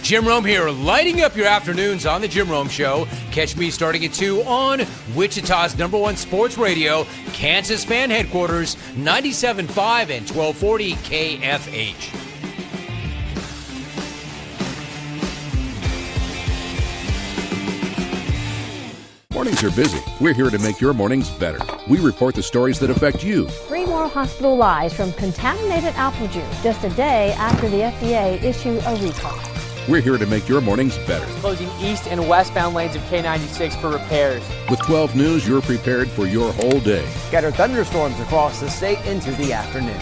Jim Rome here, lighting up your afternoons on The Jim Rome Show. Catch me starting at 2 on Wichita's #1 sports radio, Kansas Fan Headquarters, 97.5 and 1240 KFH. Mornings are busy. We're here to make your mornings better. We report the stories that affect you. 3 more hospital lies from contaminated apple juice just a day after the FDA issued a recall. We're here to make your mornings better. Closing east and westbound lanes of K96 for repairs. With 12 News, you're prepared for your whole day. Scattered thunderstorms across the state into the afternoon.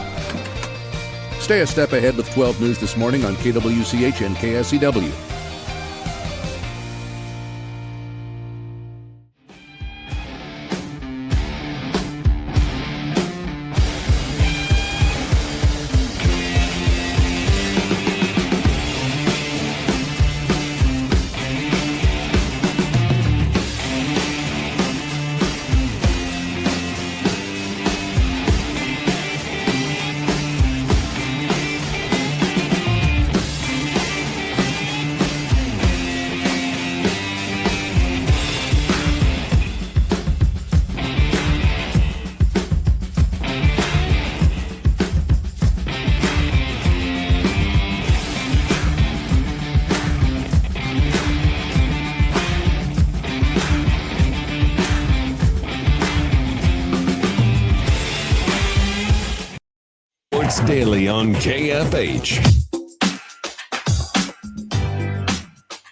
Stay a step ahead with 12 News this morning on KWCH and KSCW. Sports Daily on KFH.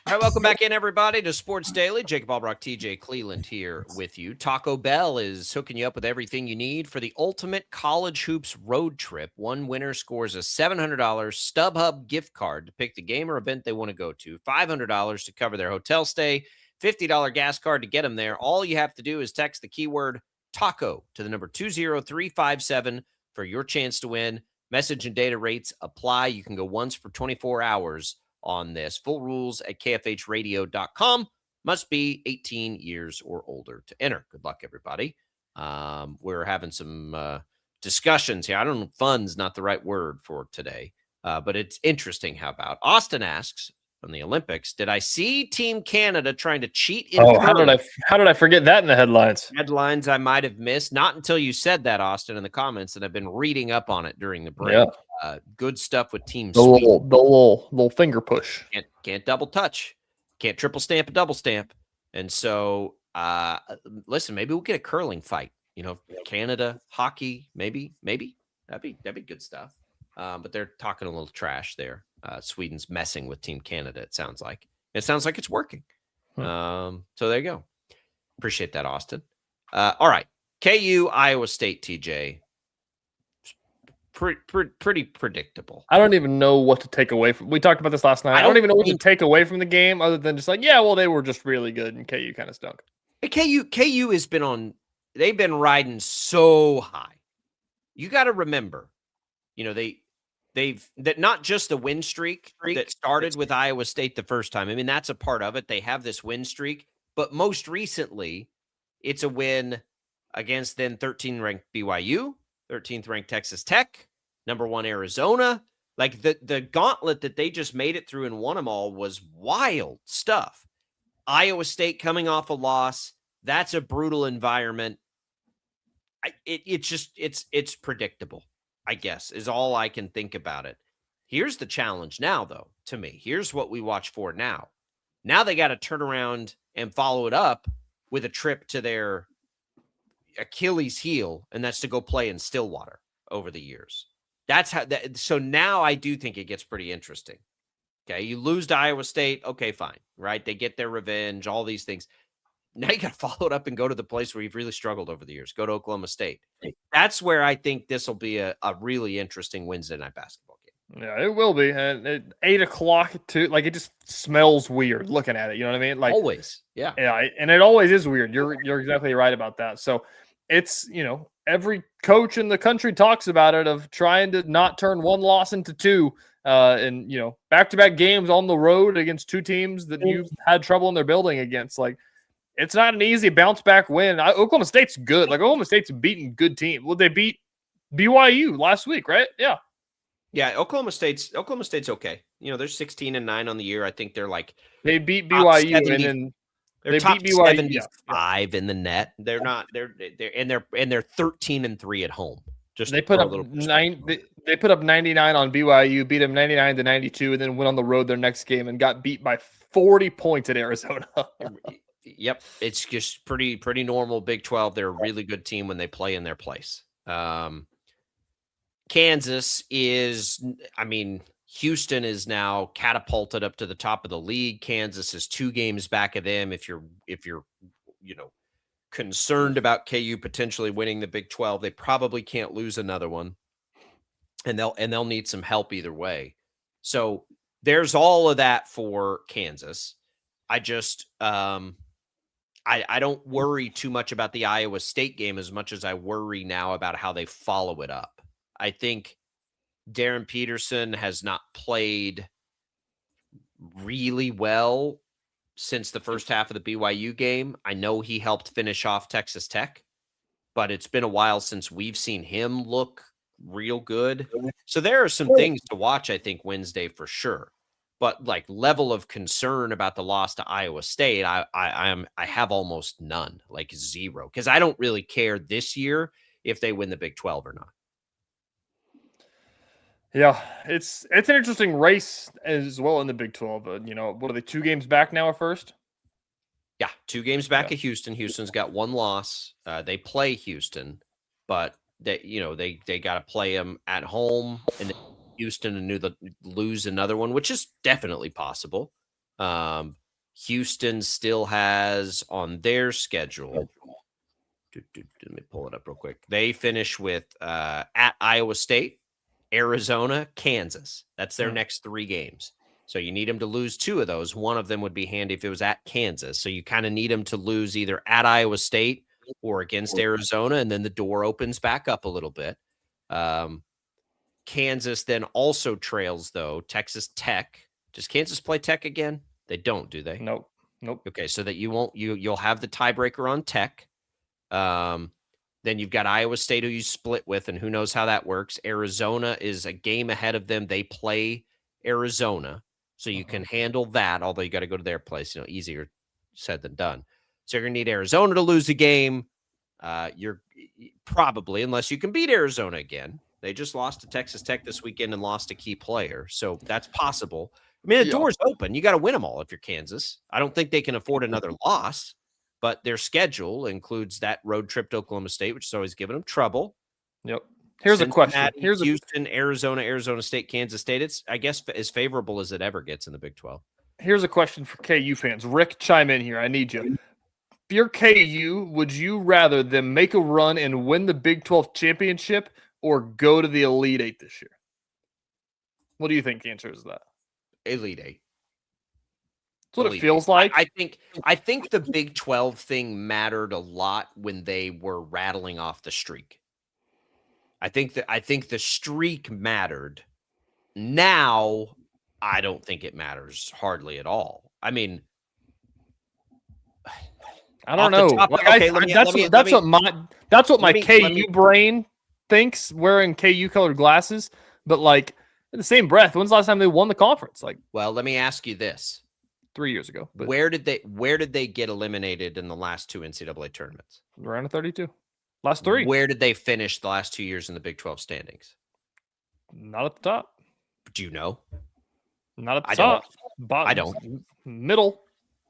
All right, welcome back in, everybody, to Sports Daily. Jacob Albrock, TJ Cleveland here with you. Taco Bell is hooking you up with everything you need for the ultimate college hoops road trip. One winner scores a $700 StubHub gift card to pick the game or event they want to go to, $500 to cover their hotel stay, $50 gas card to get them there. All you have to do is text the keyword TACO to the number 20357 for your chance to win. Message and data rates apply. You can go once for 24 hours on this. Full rules at kfhradio.com. Must be 18 years or older to enter. Good luck, everybody. We're having some discussions here. I don't know, fun's not the right word for today, but it's interesting. How about Austin asks from the Olympics, did I see Team Canada trying to cheat in how did I forget that in the headlines? Headlines I might have missed. Not until you said that, Austin, in the comments, and I've been reading up on it during the break. Good stuff with Team The Sweet. little finger push. Can't double touch. Can't triple stamp a double stamp. And so, listen, maybe we'll get a curling fight. Canada, hockey, maybe. That'd be good stuff. But they're talking a little trash there. Sweden's messing with Team Canada, it sounds like. It sounds like it's working. So there you go. Appreciate that, Austin. All right. KU, Iowa State, TJ. Pretty predictable. I don't even know what to take away from. We talked about this last night. I don't even know what to take away from the game other than just like, yeah, well, they were just really good and KU kind of stunk. KU has been on. They've been riding so high. You got to remember, they've not just the win streak that started with Iowa State the first time. I mean, that's a part of it. They have this win streak, but most recently, it's a win against then 13th ranked BYU, 13th ranked Texas Tech, number 1 Arizona. Like the gauntlet that they just made it through and won them all was wild stuff. Iowa State coming off a loss. That's a brutal environment. It's predictable, I guess, is all I can think about it. Here's the challenge now, though, to me. Here's what we watch for now. Now they got to turn around and follow it up with a trip to their Achilles heel, and that's to go play in Stillwater over the years. So now I do think it gets pretty interesting. Okay, you lose to Iowa State. Okay, fine, right? They get their revenge, all these things. Now you got to follow it up and go to the place where you've really struggled over the years. Go to Oklahoma State. That's where I think this will be a really interesting Wednesday night basketball game. Yeah, it will be. And at 8 o'clock, too, like it just smells weird looking at it. You know what I mean? Like always. Yeah. Yeah, and it always is weird. You're exactly right about that. So it's, every coach in the country talks about it, of trying to not turn one loss into two. And back-to-back games on the road against two teams that you've had trouble in their building against. Like, it's not an easy bounce-back win. Oklahoma State's good. Like, Oklahoma State's beaten good team. Well, they beat BYU last week, right? Yeah. Yeah, Oklahoma State's okay. They're 16-9 on the year. I think they're like they beat BYU 70, and then they're top BYU, 75 in the net. They're not. They're 13-3 at home. Just they put up They put up 99 on BYU, beat them 99-92, and then went on the road their next game and got beat by 40 points at Arizona. Yep, it's just pretty normal Big 12. They're a really good team when they play in their place. Kansas is, Houston is now catapulted up to the top of the league. Kansas is 2 games back of them. If you're concerned about KU potentially winning the Big 12, they probably can't lose another one, and they'll need some help either way. So there's all of that for Kansas. I just I don't worry too much about the Iowa State game as much as I worry now about how they follow it up. I think Darren Peterson has not played really well since the first half of the BYU game. I know he helped finish off Texas Tech, but it's been a while since we've seen him look real good. So there are some things to watch, I think, Wednesday for sure. But like level of concern about the loss to Iowa State, I have almost none, like zero, because I don't really care this year if they win the Big 12 or not. Yeah, it's an interesting race as well in the Big 12. What are they, 2 games back now at first? Yeah, 2 games back at Houston. Houston's got 1 loss. They play Houston, but they got to play them at home, and Houston and lose another one, which is definitely possible. Houston still has on their schedule. Let me pull it up real quick. They finish with at Iowa State, Arizona, Kansas. That's their next 3 games. So you need them to lose 2 of those. One of them would be handy if it was at Kansas. So you kind of need them to lose either at Iowa State or against Arizona, and then the door opens back up a little bit. Kansas then also trails, though, Texas Tech. Does Kansas play Tech again? They don't, do they? Nope. Okay, so that you'll have the tiebreaker on Tech. Then you've got Iowa State, who you split with, and who knows how that works. Arizona is a game ahead of them. They play Arizona, so you can handle that, although you got to go to their place. Easier said than done. So you're going to need Arizona to lose a game. You're probably, unless you can beat Arizona again, They just lost to Texas Tech this weekend and lost a key player. So that's possible. I mean, the door's open. You got to win them all if you're Kansas. I don't think they can afford another loss, but their schedule includes that road trip to Oklahoma State, which is always giving them trouble. Yep. Here's a question. Here's Houston, Arizona, Arizona State, Kansas State. It's, I guess, as favorable as it ever gets in the Big 12. Here's a question for KU fans. Rick, chime in here. I need you. If you're KU, would you rather them make a run and win the Big 12 championship or go to the Elite Eight this year? What do you think the answer is to that? Elite Eight. That's what it feels like. I think the Big 12 thing mattered a lot when they were rattling off the streak. I think the streak mattered. Now, I don't think it matters hardly at all. I mean, I don't know. That's what my KU brain thinks, wearing KU colored glasses. But like in the same breath, when's the last time they won the conference? Like, well, let me ask you this: 3 years ago. But where did they get eliminated in the last 2 NCAA tournaments? Round of 32. Last 3. Where did they finish the last 2 years in the Big 12 standings? Not at the top. Do you know? Not at the top. I don't. Middle.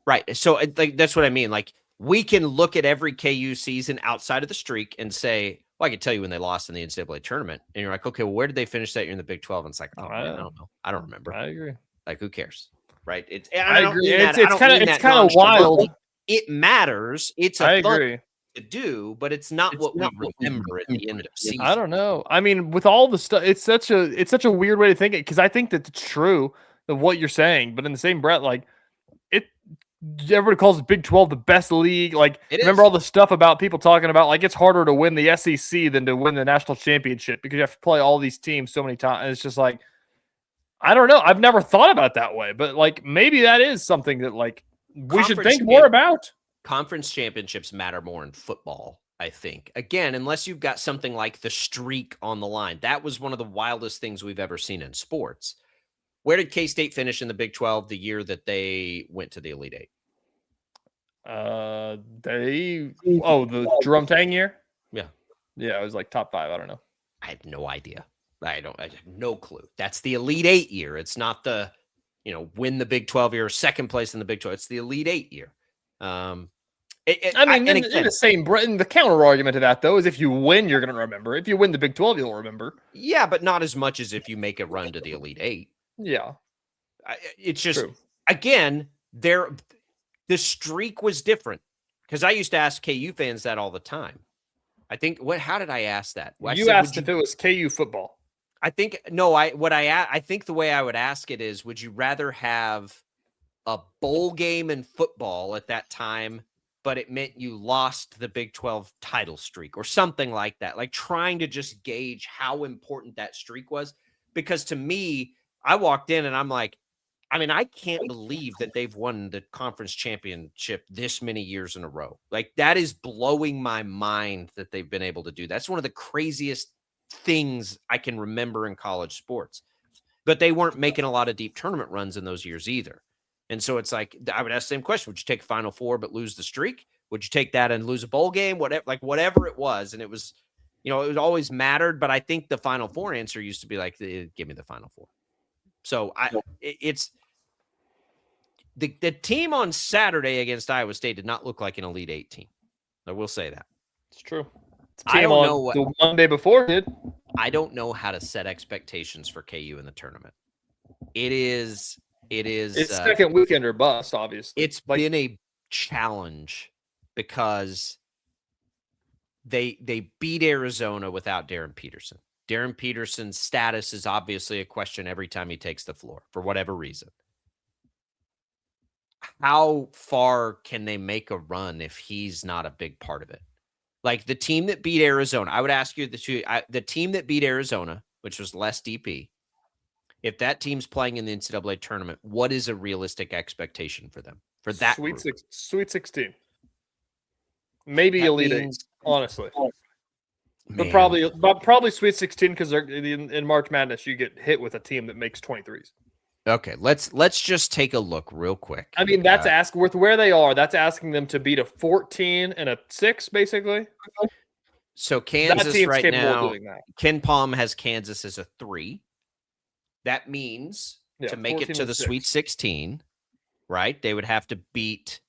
Right. So like that's what I mean. Like we can look at every KU season outside of the streak and say, well, I can tell you when they lost in the NCAA tournament. And you're like, okay, well, where did they finish that year in the Big 12? And it's like, oh, man, I don't know. I don't remember. I agree. Like, who cares? Right. I agree. It's kind of wild. It matters. It's I agree. To do, but it's not what we remember at the end of the season. I don't know. I mean, with all the stuff, it's such a weird way to think it, because I think that it's true of what you're saying, but in the same breath, like everybody calls the Big 12 the best league. Like, remember all the stuff about people talking about like it's harder to win the SEC than to win the national championship because you have to play all these teams so many times. And it's just like, I don't know. I've never thought about that way, but like maybe that is something that like we should think more about. Conference championships matter more in football, I think. Again, unless you've got something like the streak on the line. That was one of the wildest things we've ever seen in sports. Where did KState finish in the Big 12 the year that they went to the Elite Eight? The Jerome Tang year? Yeah. Yeah, it was like top 5. I don't know. I have no idea. I have no clue. That's the Elite Eight year. It's not the, win the Big 12 year, second place in the Big 12. It's the Elite Eight year. In the same breath, the counter argument to that, though, is if you win, you're going to remember. If you win the Big 12, you'll remember. Yeah, but not as much as if you make a run to the Elite Eight. Yeah. It's just, again, the streak was different. Because I used to ask KU fans that all the time. I think, how did I ask that? You asked if it was KU football. I think, no, I think the way I would ask it is, would you rather have a bowl game in football at that time, but it meant you lost the Big 12 title streak or something like that? Like trying to just gauge how important that streak was. Because to me, I walked in and I'm like, I can't believe that they've won the conference championship this many years in a row. Like that is blowing my mind that they've been able to do. That's one of the craziest things I can remember in college sports. But they weren't making a lot of deep tournament runs in those years either. And so it's like, I would ask the same question. Would you take a Final Four but lose the streak? Would you take that and lose a bowl game? Whatever it was. And it was, it was always mattered. But I think the Final Four answer used to be like, give me the Final Four. So it's the team on Saturday against Iowa State did not look like an Elite Eight team. I will say that. It's true. I don't know the Monday before did. I don't know how to set expectations for KU in the tournament. It's second weekend or bust, obviously. It's been a challenge because they beat Arizona without Darren Peterson. Darren Peterson's status is obviously a question every time he takes the floor for whatever reason. How far can they make a run if he's not a big part of it? Like the team that beat Arizona, I would ask you the team that beat Arizona, which was less DP, if that team's playing in the NCAA tournament, what is a realistic expectation for them? For that Sweet 16. Maybe Elite Eight, honestly. But probably Sweet 16 because in March Madness you get hit with a team that makes 23s. Okay, let's just take a look real quick. That's with where they are. That's asking them to beat a 14 and a 6, basically. So Kansas right now, of doing that. Ken Palm has Kansas as a 3. That means to make it to the Sweet 16, right? They would have to beat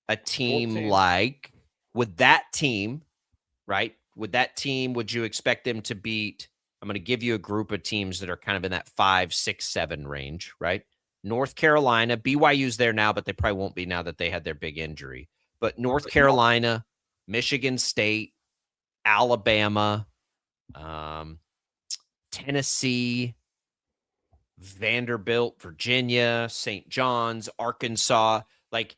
a team 14. like, with that team, right? With that team, would you expect them to beat? I'm going to give you a group of teams that are kind of in that 5, 6, 7 range, right? North Carolina, BYU's there now, but they probably won't be now that they had their big injury. But North Carolina, Michigan State, Alabama, Tennessee, Vanderbilt, Virginia, St. John's, Arkansas, like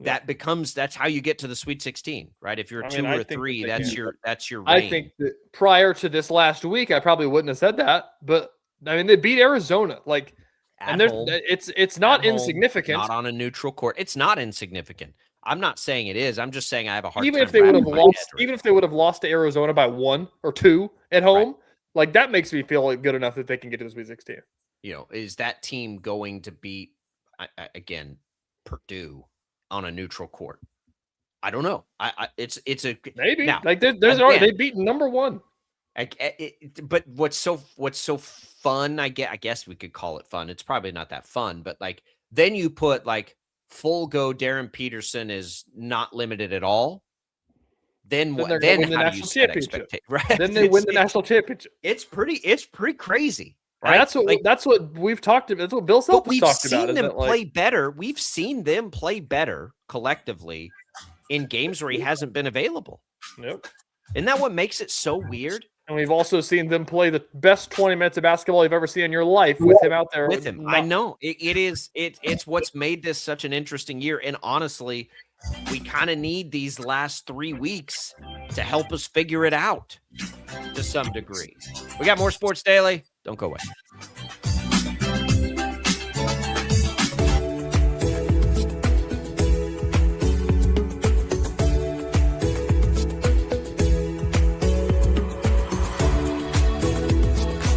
that's how you get to the Sweet 16, right? If you're a 2 or a 3, that's your range. I think that prior to this last week, I probably wouldn't have said that, but I mean, they beat Arizona, like, and it's not insignificant. Not on a neutral court. It's not insignificant. I'm not saying it is. I'm just saying I have a hard even time. If they would have lost, even if they would have lost to Arizona by 1 or 2 at home, like that makes me feel like good enough that they can get to the Sweet 16. You know, is that team going to beat again Purdue on a neutral court? I don't know. It's a maybe now, like they beat number 1. But what's so fun? I guess we could call it fun. It's probably not that fun, but like then you put like full go. Darren Peterson is not limited at all. Then what? Then how do you set expectations? Right? Then they win the national championship. It's pretty crazy. Right? That's what we've talked about. That's what Bill Self we've talked seen about. Them play better. We've seen them play better collectively in games where he hasn't been available. Nope. Isn't that what makes it so weird? And we've also seen them play the best 20 minutes of basketball you've ever seen in your life with him out there. With him. I know. It's what's made this such an interesting year. And honestly, we kind of need these last 3 weeks to help us figure it out to some degree. We got more Sports Daily. Don't go away.